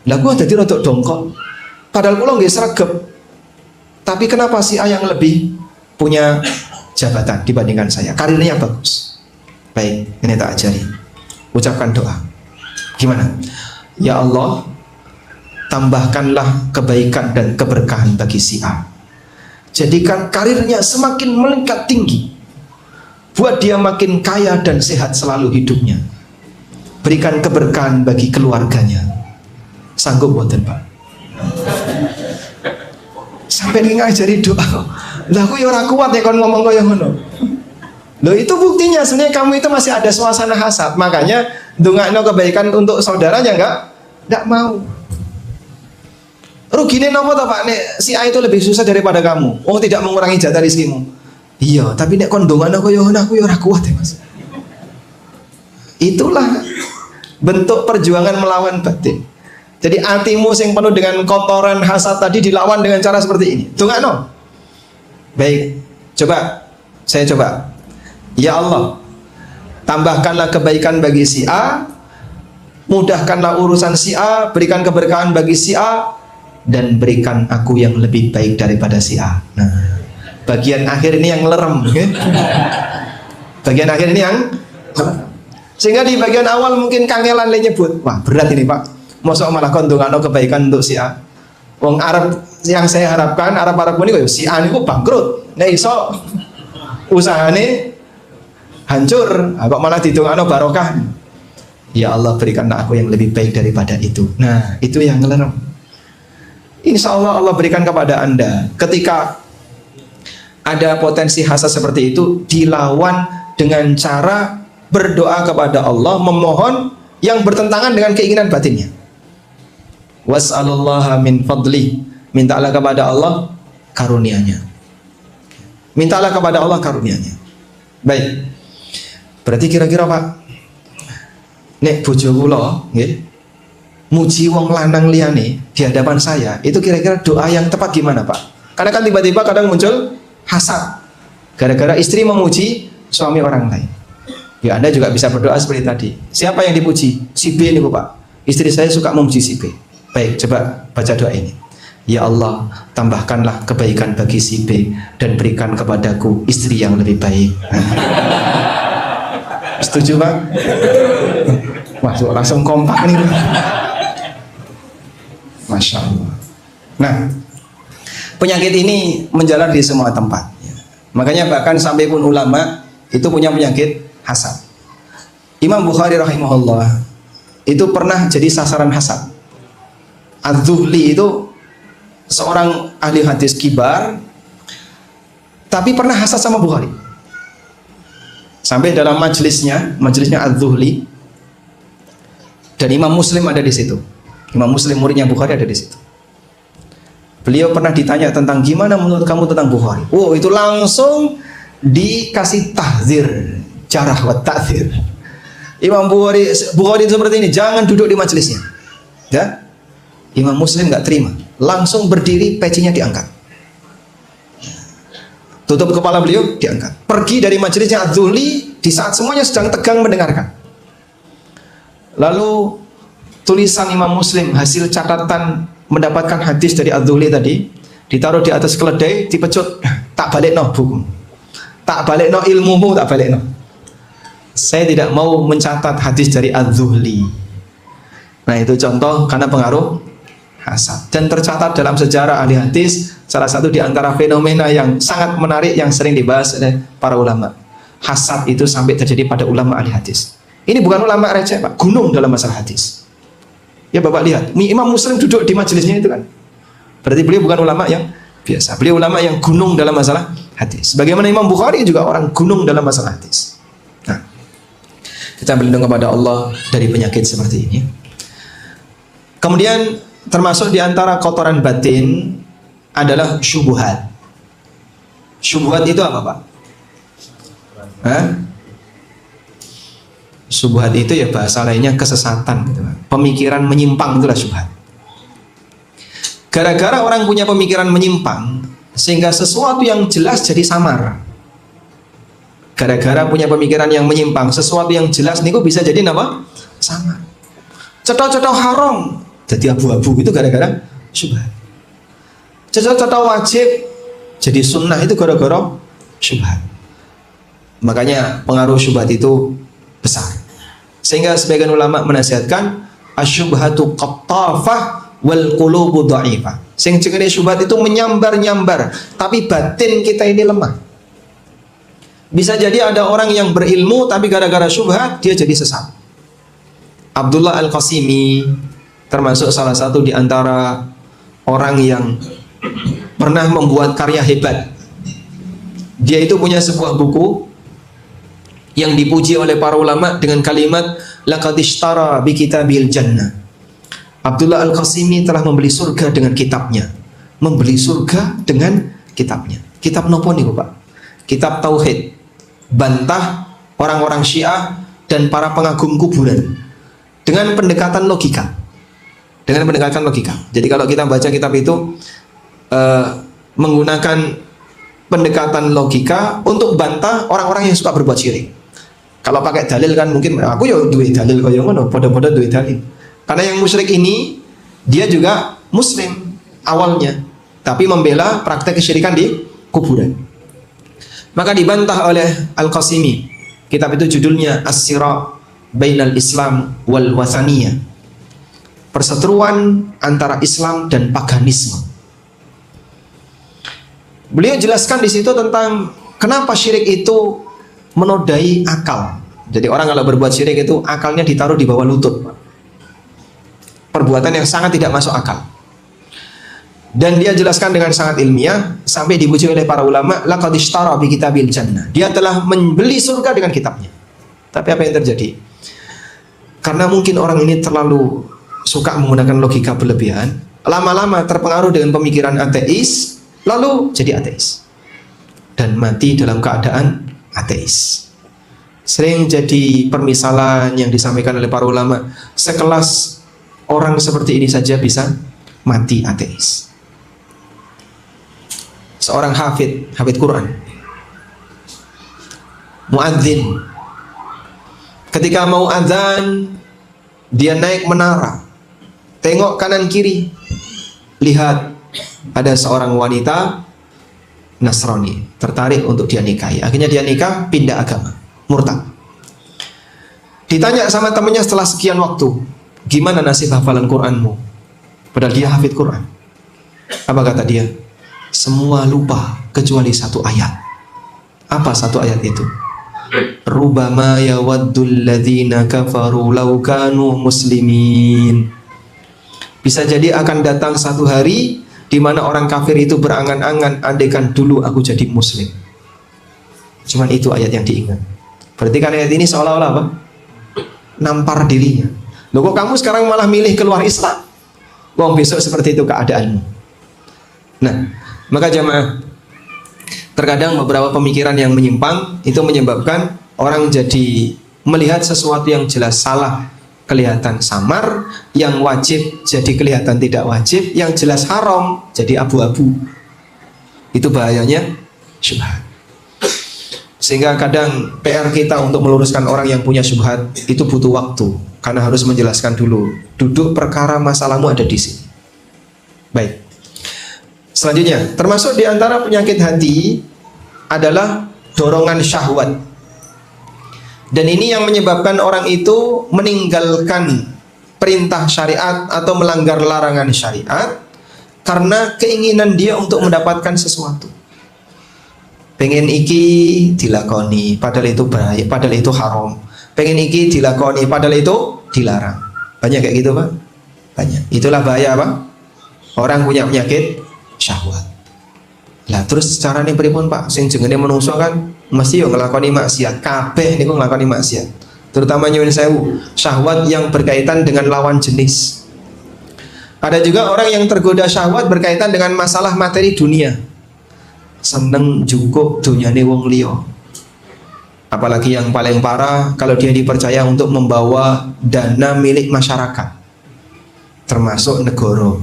Lah gua dadi rodok dongkol. Padahal kula nggih sregep. Tapi kenapa si A yang lebih punya jabatan dibandingkan saya? Karirnya bagus. Baik, ini tak ajari. Ucapkan doa. Gimana? Ya Allah, tambahkanlah kebaikan dan keberkahan bagi si A. Jadikan karirnya semakin melingkar tinggi. Buat dia makin kaya dan sehat selalu hidupnya. Berikan keberkahan bagi keluarganya. Sanggup mboten Pak? Sampai ngajari doa. Lah aku ya ora kuat ya kon ngomong kaya ngono. Loh itu buktinya sebenarnya kamu itu masih ada suasana hasad. Makanya ndongakno kebaikan untuk saudaranya enggak mau. Rugine nopo to Pak nek si A itu lebih susah daripada kamu? Oh, tidak mengurangi jatah rezekimu. Iya, tapi nek kon ndongakno kaya ngono aku ya ora kuat ya Mas. Itulah bentuk perjuangan melawan batin. Jadi hatimu yang penuh dengan kotoran hasad tadi dilawan dengan cara seperti ini. Ndongakno. Baik, saya coba. Ya Allah, tambahkanlah kebaikan bagi si A, mudahkanlah urusan si A, berikan keberkahan bagi si A, dan berikan aku yang lebih baik daripada si A. Nah, bagian akhir ini yang lerem, okay? Bagian akhir ini yang sehingga di bagian awal mungkin kangelan nyebut, wah berat ini Pak, mosok malah kondongano kebaikan untuk si A. Wong Arab yang saya harapkan, Arab ini kok si A niku bangkrut, nek iso usahane hancur, kok malah didongakno barokah. Ya Allah, berikanlah aku yang lebih baik daripada itu. Nah, itu yang ngelerem. Insya Allah Allah berikan kepada Anda. Ketika ada potensi hasad seperti itu, dilawan dengan cara berdoa kepada Allah, memohon yang bertentangan dengan keinginan batinnya. Was'alullaha min fadli, mintalah kepada Allah karunia-Nya. Mintalah kepada Allah karunia-Nya. Baik. Berarti kira-kira Pak, nek bojo kula nggih muji wong lanang liyane di hadapan saya, itu kira-kira doa yang tepat gimana Pak? Karena kan tiba-tiba kadang muncul hasad gara-gara istri memuji suami orang lain. Ya Anda juga bisa berdoa seperti tadi. Siapa yang dipuji? Si B ini Pak. Istri saya suka memuji si B. Baik, coba baca doa ini. Ya Allah, tambahkanlah kebaikan bagi si B dan berikan kepadaku istri yang lebih baik. Setuju Pak? Wah, langsung kompak nih. Masya Allah. Nah, penyakit ini menjalar di semua tempat. Makanya bahkan sampai pun ulama itu punya penyakit hasad. Imam Bukhari rahimahullah itu pernah jadi sasaran hasad. Az-Zuhli itu seorang ahli hadis kibar, tapi pernah hasad sama Bukhari. Sampai dalam majelisnya Az-Zuhli, dan Imam Muslim ada di situ. Imam Muslim muridnya Bukhari ada di situ. Beliau pernah ditanya tentang gimana menurut kamu tentang Bukhari. Oh, itu langsung dikasih tahzir, jarah wa ta'zir. Imam Bukhari seperti ini, jangan duduk di majelisnya. Ya? Imam Muslim nggak terima, langsung berdiri, pecinya diangkat, tutup kepala beliau, diangkat, pergi dari majelisnya Az-Zuhli di saat semuanya sedang tegang mendengarkan. Lalu tulisan Imam Muslim, hasil catatan mendapatkan hadis dari Az-Zuhli tadi, ditaruh di atas keledai, dipecut, tak balik no buku, tak balik no ilmumu, tak balik no. Saya tidak mau mencatat hadis dari Az-Zuhli. Nah, itu contoh karena pengaruh hasad, dan tercatat dalam sejarah ahli hadis salah satu di antara fenomena yang sangat menarik yang sering dibahas oleh para ulama. Hasad itu sampai terjadi pada ulama ahli hadis. Ini bukan ulama receh, Pak, gunung dalam masalah hadis. Ya Bapak lihat, Imam Muslim duduk di majelisnya itu kan, berarti beliau bukan ulama yang biasa, beliau ulama yang gunung dalam masalah hadis. Bagaimana Imam Bukhari juga orang gunung dalam masalah hadis. Nah, kita berlindung kepada Allah dari penyakit seperti ini. Kemudian termasuk di antara kotoran batin adalah syubhat. Syubhat itu apa, Pak? Hah? Syubhat itu ya bahasa lainnya kesesatan gitu, Pak. Pemikiran menyimpang, itulah syubhat. Gara-gara orang punya pemikiran menyimpang sehingga sesuatu yang jelas jadi samar. Gara-gara punya pemikiran yang menyimpang, sesuatu yang jelas niku bisa jadi apa? Samar. Cetha-cetha haram jadi abu-abu, itu gara-gara syubhat. Cetha-cetha wajib jadi sunnah, itu gara-gara syubhat. Makanya pengaruh syubhat itu besar. Sehingga sebagian ulama menasihatkan asyubhatu qattafah wal qulubu dha'ifah. Sing jenenge syubhat itu menyambar-nyambar, tapi batin kita ini lemah. Bisa jadi ada orang yang berilmu tapi gara-gara syubhat dia jadi sesat. Abdullah Al-Qasimi termasuk salah satu di antara orang yang pernah membuat karya hebat. Dia itu punya sebuah buku yang dipuji oleh para ulama dengan kalimat laqad ishtara bi kitabil jannah. Abdullah Al-Qasimi telah membeli surga dengan kitabnya. Membeli surga dengan kitabnya. Kitab nopo niku, Pak? Kitab tauhid. Bantah orang-orang Syiah dan para pengagum kuburan dengan pendekatan logika. Dengan pendekatan logika. Jadi kalau kita baca kitab itu menggunakan pendekatan logika untuk bantah orang-orang yang suka berbuat syirik. Kalau pakai dalil kan mungkin aku ya duwe dalil kaya ngono, padha-padha duwe dalil. Karena yang musyrik ini dia juga muslim awalnya, tapi membela praktek kesyirikan di kuburan. Maka dibantah oleh Al-Qasimi. Kitab itu judulnya As-Sira' Bainal Islam wal Wathaniyah. Perseteruan antara Islam dan paganisme. Beliau jelaskan di situ tentang kenapa syirik itu menodai akal. Jadi orang kalau berbuat syirik itu akalnya ditaruh di bawah lutut. Perbuatan yang sangat tidak masuk akal. Dan dia jelaskan dengan sangat ilmiah sampai dipuji oleh para ulama, laqad ishtara bi kitabil jannah. Dia telah membeli surga dengan kitabnya. Tapi apa yang terjadi? Karena mungkin orang ini terlalu suka menggunakan logika berlebihan, lama-lama terpengaruh dengan pemikiran ateis, lalu jadi ateis. Dan mati dalam keadaan ateis. Sering jadi permisalan yang disampaikan oleh para ulama, sekelas orang seperti ini saja bisa mati ateis. Seorang hafid Quran, muadzin, ketika mau azan dia naik menara, tengok kanan kiri, lihat ada seorang wanita Nasrani, tertarik untuk dia nikahi. Akhirnya dia nikah, pindah agama, murtad. Ditanya sama temannya setelah sekian waktu, gimana nasib hafalan Quranmu? Padahal dia hafid Quran. Apa kata dia? Semua lupa kecuali satu ayat. Apa satu ayat itu? Rubama yawaddul ladzina kafaru law kanu muslimin. Bisa jadi akan datang satu hari di mana orang kafir itu berangan-angan, andaikan dulu aku jadi muslim. Cuman itu ayat yang diingat. Berarti kan ayat ini seolah-olah apa? Nampar dirinya. Loh, kok kamu sekarang malah milih keluar Islam? Wong besok seperti itu keadaanmu. Nah, maka jamaah, terkadang beberapa pemikiran yang menyimpang itu menyebabkan orang jadi melihat sesuatu yang jelas salah kelihatan samar, yang wajib jadi kelihatan tidak wajib, yang jelas haram jadi abu-abu. Itu bahayanya syubhat. Sehingga kadang PR kita untuk meluruskan orang yang punya syubhat itu butuh waktu, karena harus menjelaskan dulu duduk perkara masalahmu ada di sini. Baik. Selanjutnya, termasuk di antara penyakit hati adalah dorongan syahwat. Dan ini yang menyebabkan orang itu meninggalkan perintah syariat atau melanggar larangan syariat karena keinginan dia untuk mendapatkan sesuatu. Pengen iki dilakoni, padahal itu bahaya, padahal itu haram. Pengen iki dilakoni, padahal itu dilarang. Banyak kayak gitu, Pak? Banyak. Itulah bahaya apa? Orang punya penyakit syahwat. Lah terus carane pripun, Pak? Sing jenenge manungsa kan mesti yo nglakoni maksiat. Kabeh niku nglakoni maksiat. Terutama nyuwun sewu, syahwat yang berkaitan dengan lawan jenis. Ada juga orang yang tergoda syahwat berkaitan dengan masalah materi dunia. Seneng jukuk dunyane wong liya. Apalagi yang paling parah kalau dia dipercaya untuk membawa dana milik masyarakat, termasuk negara.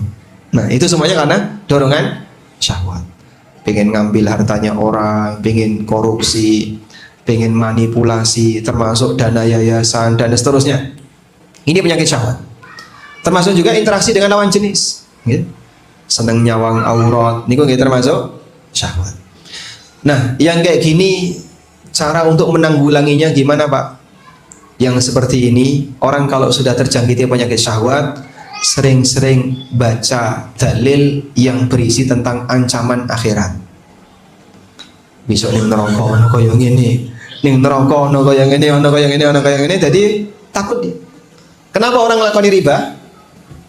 Nah, itu semuanya karena dorongan syahwat. Pengen ngambil hartanya orang, pengen korupsi, pengen manipulasi, termasuk dana yayasan dan seterusnya. Ini penyakit syahwat. Termasuk juga interaksi dengan lawan jenis, gitu. Seneng nyawang aurat, niku nggih termasuk syahwat. Nah, yang kayak gini cara untuk menanggulanginya gimana, Pak? Yang seperti ini, orang kalau sudah terjangkiti penyakit syahwat, sering-sering baca dalil yang berisi tentang ancaman akhirat. Besok ning neraka ono kaya ngene, ning neraka ono kaya ngene, ono kaya ngene, ono kaya ngene, jadi takut dia. Kenapa orang melakukan riba?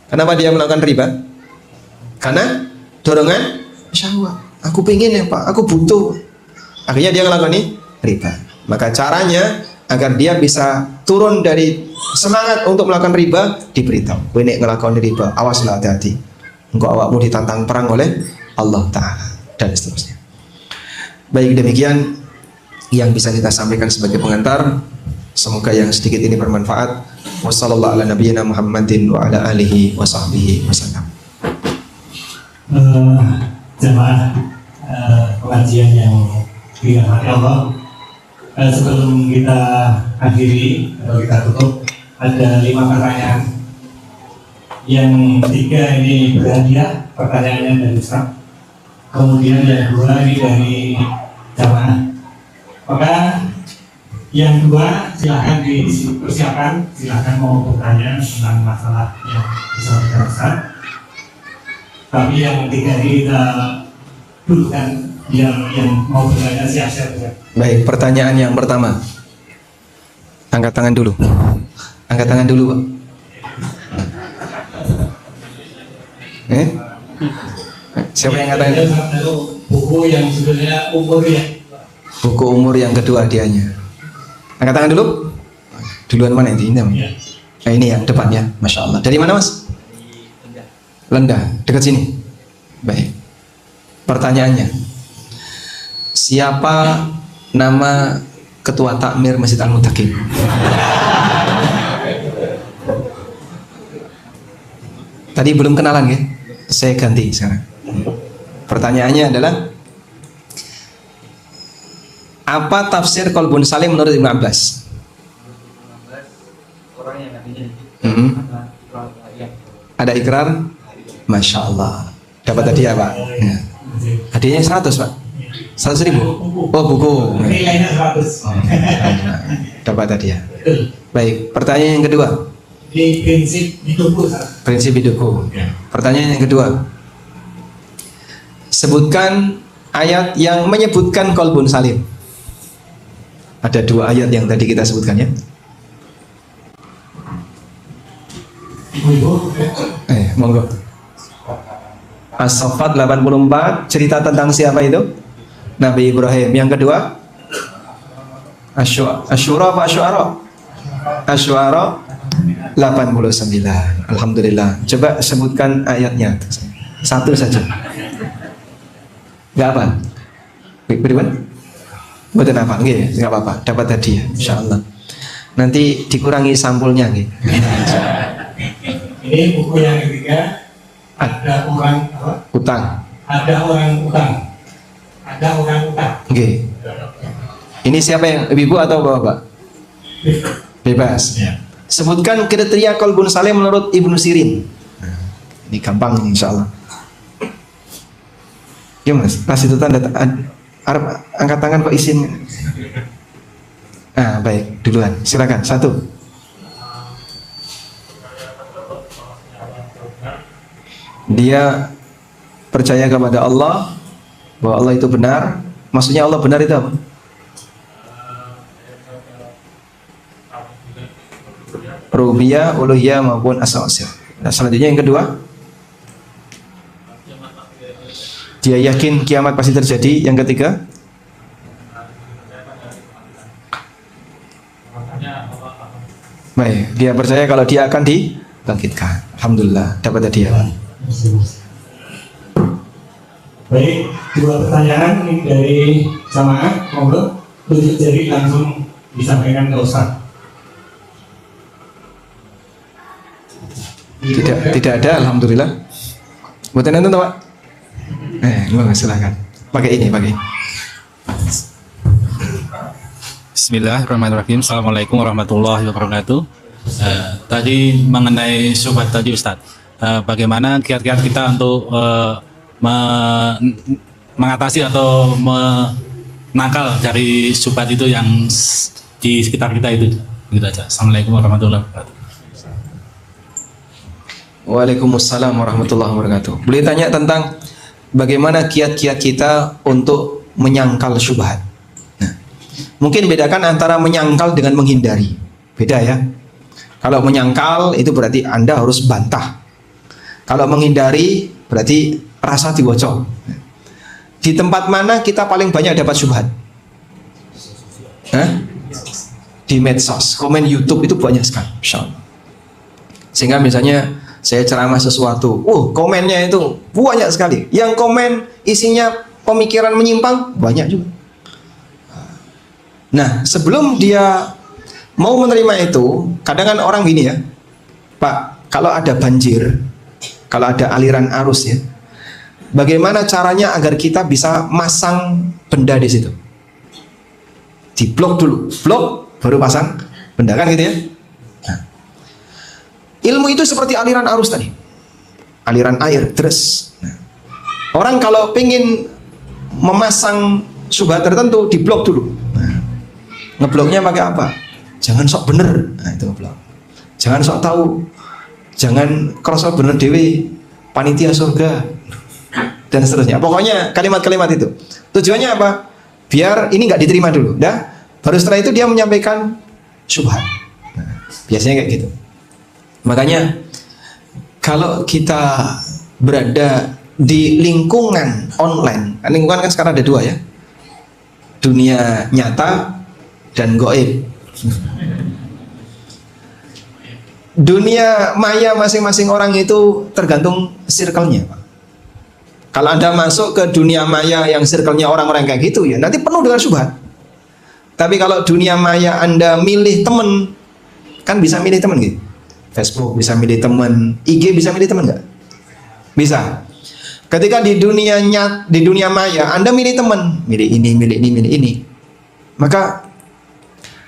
Kenapa dia melakukan riba? Karena dorongan syahwat. Aku pengen ya, Pak, aku butuh. Akhirnya dia melakukan riba. Maka caranya agar dia bisa turun dari semangat untuk melakukan riba, diberitahu, kowe nek nglakoni riba, awaslah, hati-hati. Engko awakmu ditantang perang oleh Allah Ta'ala dan seterusnya. Baik, demikian yang bisa kita sampaikan sebagai pengantar. Semoga yang sedikit ini bermanfaat. Wassallallahu ala nabiyyina Muhammadin wa ala alihi wa sahbihi wasallam. Jemaah pengajian yang dirahmati Allah, sebelum kita akhiri atau kita tutup, ada 5 pertanyaan. Yang 3 ini berhadiah, pertanyaannya dari Ustaz. Kemudian yang 2 ini dari jamaah. Maka yang 2 silahkan dipersiapkan, silahkan mau bertanya tentang masalah yang disampaikan Ustaz. Tapi yang 3 ini kita dulukan yang mau bertanya siap-siap. Baik, pertanyaan yang pertama. Angkat tangan dulu. Angkat tangan dulu, Pak. Siapa yang angkat tangan? Buku yang sebenarnya umur ya. Buku umur yang kedua hadiahnya. Angkat tangan dulu. Duluan mana ini? Nah, ini yang depannya. Masya Allah. Dari mana, Mas? Lendah. Dekat sini. Baik. Pertanyaannya, siapa nama ketua takmir Masjid Al-Muttaqin? Tadi belum kenalan ya? Saya ganti sekarang. Pertanyaannya adalah, apa tafsir Qalbun Salim menurut Ibnu Abbas? Ada ikrar? Masya Allah. Dapat hadiah, Pak. Ya. Hadiahnya 100, Pak. 100.000. Oh, buku. Nilainya 100. Dapat hadiah. Baik, pertanyaan yang kedua. Di prinsip hidupku, Ustaz. Prinsip hidupku. Ya. Pertanyaan yang kedua. Sebutkan ayat yang menyebutkan qalbun salim. Ada 2 ayat yang tadi kita sebutkan ya. Ibu-ibu, Monggo. As-Saffat 84 cerita tentang siapa itu? Nabi Ibrahim. Yang kedua Asyura apa Asy'ara? Asy'ara 89. Alhamdulillah. Coba sebutkan ayatnya. Satu saja. Enggak apa? Beriman? Betul apa? Nggih, enggak apa-apa. Dapat hadiah insyaallah. Nanti dikurangi sampulnya nggih. ini buku yang ketiga. Ada orang apa? Utang. Ada orang utang. Ada orang utang. Nggih. Ini siapa yang ibu atau bapak? Bebas. Ya. Sebutkan kriteria qalbun salim menurut Ibnu Sirin. Ini gampang insyaallah. Ya mas, pas itu tanda Arab angkat tangan kok izin. Baik, duluan. Silakan. 1. Dia percaya kepada Allah, bahwa Allah itu benar. Maksudnya Allah benar itu apa? Rububiyah, uluhiyah maupun asma wa sifat. Nah, selanjutnya yang kedua, dia yakin kiamat pasti terjadi. Yang ketiga, baik, dia percaya kalau dia akan dibangkitkan. Alhamdulillah, dapat hadiah. Baik, 2 pertanyaan ini dari jamaah, monggo tunjuk jari langsung disampaikan ke Ustaz. Tidak ada, alhamdulillah. Buatan itu Pak? Silakan. Pakai ini, pakai. Bismillahirrahmanirrahim. Assalamualaikum warahmatullahi wabarakatuh. Tadi mengenai syubhat tadi Ustadz. Bagaimana kiat-kiat kita untuk mengatasi atau menangkal dari syubhat itu yang di sekitar kita itu. Begitu aja. Assalamualaikum warahmatullahi wabarakatuh. Waalaikumsalam warahmatullahi wabarakatuh. Boleh tanya tentang bagaimana kiat-kiat kita untuk menyangkal syubhat. Nah, mungkin bedakan antara menyangkal dengan menghindari. Beda ya. Kalau menyangkal itu berarti Anda harus bantah. Kalau menghindari berarti rasa dibocor. Di tempat mana kita paling banyak dapat syubhat? Di medsos, komen YouTube itu banyak sekali. Sehingga misalnya saya ceramah sesuatu, komennya itu banyak sekali. Yang komen isinya pemikiran menyimpang banyak juga. Nah, sebelum dia mau menerima itu, kadang kan orang gini ya, Pak, kalau ada banjir, kalau ada aliran arus ya, bagaimana caranya agar kita bisa masang benda di situ? Diblok dulu, blok baru pasang benda, kan gitu ya. Nah, ilmu itu seperti aliran arus tadi, aliran air terus. Nah, orang kalau pengen memasang syubhat tertentu diblok dulu. Nah, ngebloknya pakai apa? Jangan sok bener. Nah, itu ngeblok. Jangan sok tahu. Jangan kerasa bener dewi panitia surga dan seterusnya. Pokoknya kalimat-kalimat itu tujuannya apa? Biar ini nggak diterima dulu, dah. Baru setelah itu dia menyampaikan syubhat. Nah, biasanya kayak gitu. Makanya kalau kita berada di lingkungan online, lingkungan kan sekarang ada 2 ya, dunia nyata dan gaib. Dunia maya masing-masing orang itu tergantung circle-nya, Pak. Kalau Anda masuk ke dunia maya yang circle-nya orang-orang kayak gitu ya, nanti penuh dengan syubhat. Tapi kalau dunia maya Anda milih temen, kan bisa milih temen gitu. Facebook bisa milih temen, IG bisa milih temen nggak? Bisa. Ketika di dunia maya Anda milih temen, milih ini, milih ini, milih ini, maka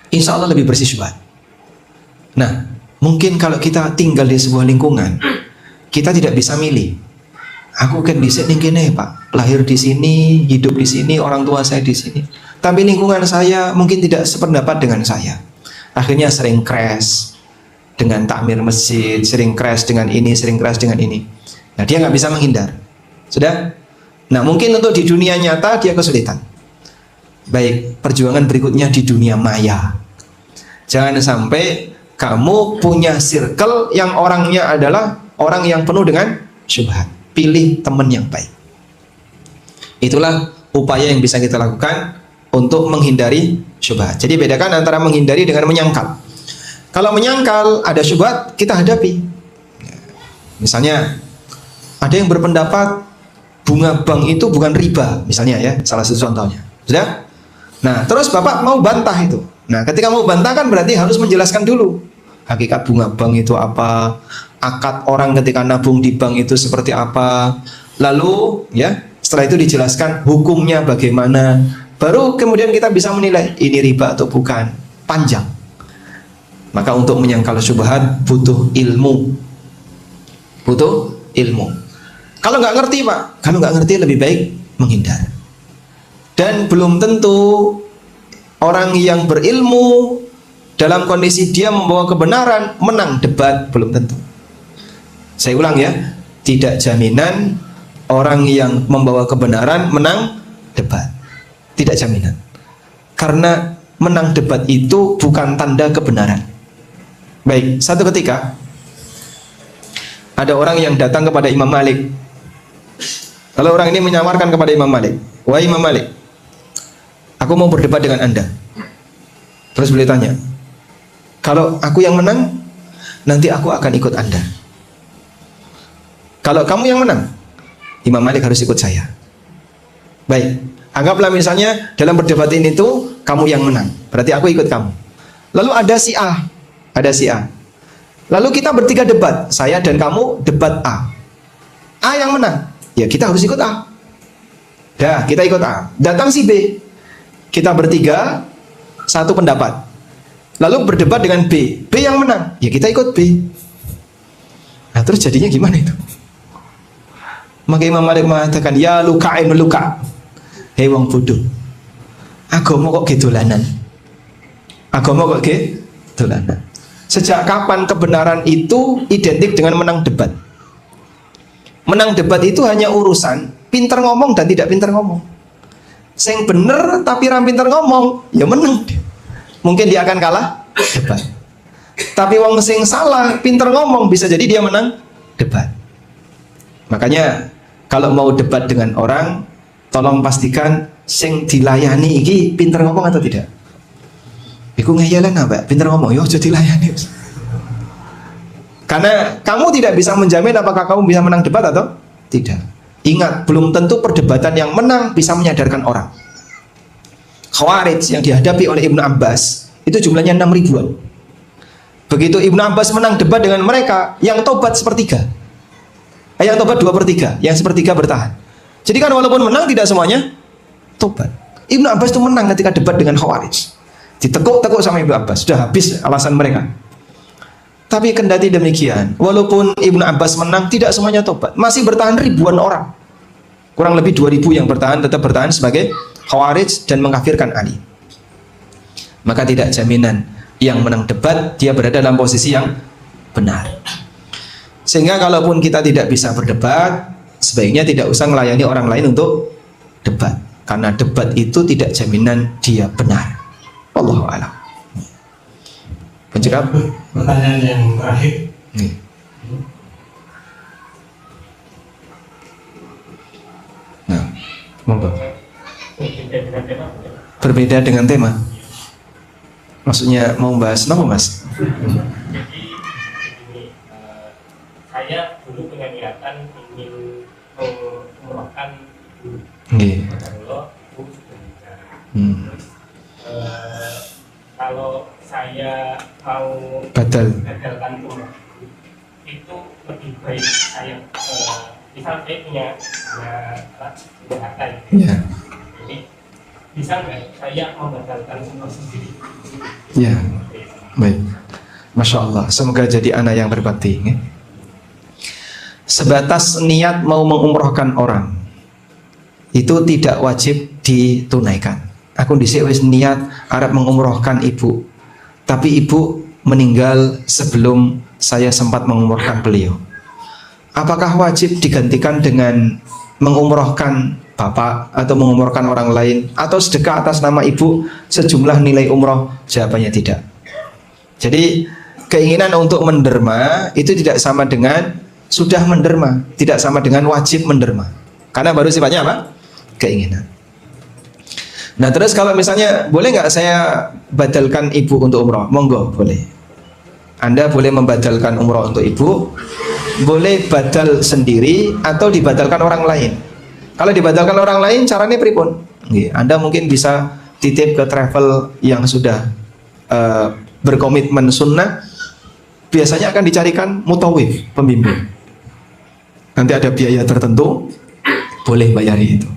insya Allah lebih bersih syubhat. Nah, mungkin kalau kita tinggal di sebuah lingkungan, kita tidak bisa milih. Aku kan di sini gini, Pak, lahir di sini, hidup di sini, orang tua saya di sini. Tapi lingkungan saya mungkin tidak sependapat dengan saya. Akhirnya sering crash dengan takmir masjid, sering crash dengan ini, sering crash dengan ini. Nah, dia nggak bisa menghindar. Sudah? Nah, mungkin untuk di dunia nyata dia kesulitan. Baik, perjuangan berikutnya di dunia maya. Jangan sampai kamu punya circle yang orangnya adalah orang yang penuh dengan syubhat. Pilih teman yang baik. Itulah upaya yang bisa kita lakukan untuk menghindari syubhat. Jadi bedakan antara menghindari dengan menyangkal. Kalau menyangkal ada syubhat, kita hadapi. Misalnya ada yang berpendapat bunga bank itu bukan riba, misalnya ya, salah satu contohnya. Sudah? Nah, terus Bapak mau bantah itu. Nah, ketika mau bantah kan berarti harus menjelaskan dulu hakikat bunga bank itu apa, akad orang ketika nabung di bank itu seperti apa. Lalu ya, setelah itu dijelaskan hukumnya bagaimana. Baru kemudian kita bisa menilai ini riba atau bukan. Panjang. Maka untuk menyangkal syubhat butuh ilmu. Butuh ilmu. Kalau nggak ngerti Pak, kalau nggak ngerti lebih baik menghindar. Dan belum tentu orang yang berilmu dalam kondisi dia membawa kebenaran menang debat, belum tentu. Saya ulang ya, tidak jaminan orang yang membawa kebenaran menang debat. Tidak jaminan. Karena menang debat itu bukan tanda kebenaran. Baik, satu ketika ada orang yang datang kepada Imam Malik. Lalu orang ini menyamarkan kepada Imam Malik, "Wahai Imam Malik, aku mau berdebat dengan Anda." Terus beliau tanya, "Kalau aku yang menang, nanti aku akan ikut Anda. Kalau kamu yang menang, Imam Malik harus ikut saya." Baik, anggaplah misalnya dalam berdebat ini tuh kamu yang menang, berarti aku ikut kamu. Lalu ada si A, ada si A. Lalu kita bertiga debat, saya dan kamu debat A. A yang menang, ya kita harus ikut A. Dah, kita ikut A. Datang si B, kita bertiga satu pendapat. Lalu berdebat dengan B, B yang menang, ya kita ikut B. Nah, terus jadinya gimana itu? Maka Imam Malik mengatakan, "Ya lukain luka." Hei wong bodoh, agama kok gitulanan? Agama kok gitulanan? Sejak kapan kebenaran itu identik dengan menang debat? Menang debat itu hanya urusan pinter ngomong dan tidak pinter ngomong. Sing bener tapi ram pinter ngomong, ya menang. Mungkin dia akan kalah debat. Tapi wong sing salah pinter ngomong, bisa jadi dia menang debat. Makanya kalau mau debat dengan orang, tolong pastikan sing dilayani iki pinter ngomong atau tidak. Iku ngeyelan apa? Pinter ngomong, yo jadi layani. Karena kamu tidak bisa menjamin apakah kamu bisa menang debat atau tidak. Ingat, belum tentu perdebatan yang menang bisa menyadarkan orang. Khawarij yang dihadapi oleh Ibnu Abbas itu jumlahnya 6 ribuan. Begitu Ibnu Abbas menang debat dengan mereka, yang tobat sepertiga, yang tobat 2/3, yang sepertiga bertahan. Jadi kan walaupun menang tidak semuanya tobat. Ibnu Abbas itu menang ketika debat dengan Khawarij. Ditekuk-tekuk sama Ibnu Abbas, sudah habis alasan mereka. Tapi kendati demikian, walaupun Ibnu Abbas menang, tidak semuanya tobat. Masih bertahan ribuan orang. Kurang lebih 2000 yang bertahan, tetap bertahan sebagai Khawarij dan mengkafirkan Ali. Maka tidak jaminan yang menang debat dia berada dalam posisi yang benar. Sehingga kalaupun kita tidak bisa berdebat, sebaiknya tidak usah melayani orang lain untuk debat. Karena debat itu tidak jaminan dia benar. Wallahu a'lam. Penjawab. Pertanyaan yang terakhir. Nah, monggo. Berbeda dengan tema. Maksudnya mau bahas apa, Mas? Jadi saya dulu punya niatan ingin mengumrohkan Nggih. Allah sudah nikah. Kalau saya mau gagalkan umroh itu lebih baik saya misal saya punya harta gitu. Ya. Jadi bisa nggak saya membatalkan umroh sendiri? Ya. Baik. Masya Allah. Semoga jadi anak yang berbakti. Ya. Sebatas niat mau mengumrohkan orang itu tidak wajib ditunaikan. Aku dhisik wis niat arep mengumrohkan ibu, tapi ibu meninggal sebelum saya sempat mengumrohkan beliau. Apakah wajib digantikan dengan mengumrohkan bapak atau mengumrohkan orang lain atau sedekah atas nama ibu sejumlah nilai umroh? Jawabannya tidak. Jadi keinginan untuk menderma itu tidak sama dengan sudah menderma, tidak sama dengan wajib menderma. Karena baru sifatnya apa? Keinginan. Nah terus kalau misalnya boleh nggak saya badalkan ibu untuk umroh? Monggo, boleh. Anda boleh membadalkan umroh untuk ibu, boleh badal sendiri atau dibadalkan orang lain. Kalau dibadalkan orang lain caranya pripun? Anda mungkin bisa titip ke travel yang sudah berkomitmen sunnah. Biasanya akan dicarikan mutawif, pembimbing. Nanti ada biaya tertentu, boleh bayari itu.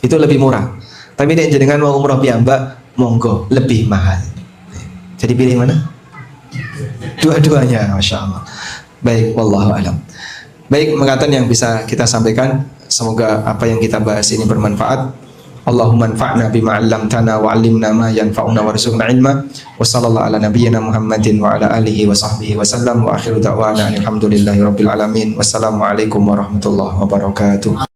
Itu lebih murah. Tapi nek jenengan mau umroh piyambak, monggo, lebih mahal. Jadi pilih mana? Dua-duanya, Masya Allah. Baik, wallahu alam. Baik, mengatakan yang bisa kita sampaikan, semoga apa yang kita bahas ini bermanfaat. Allahumma anfa'na bima 'allamtana wa 'allimna ma yanfa'una warzuqna ilma. Wa sallallahu ala nabiyyina Muhammadin wa ala alihi wa sahbihi wa sallam wa akhiru da'wana alhamdulillahi rabbil alamin. Wassalamualaikum warahmatullahi wabarakatuh.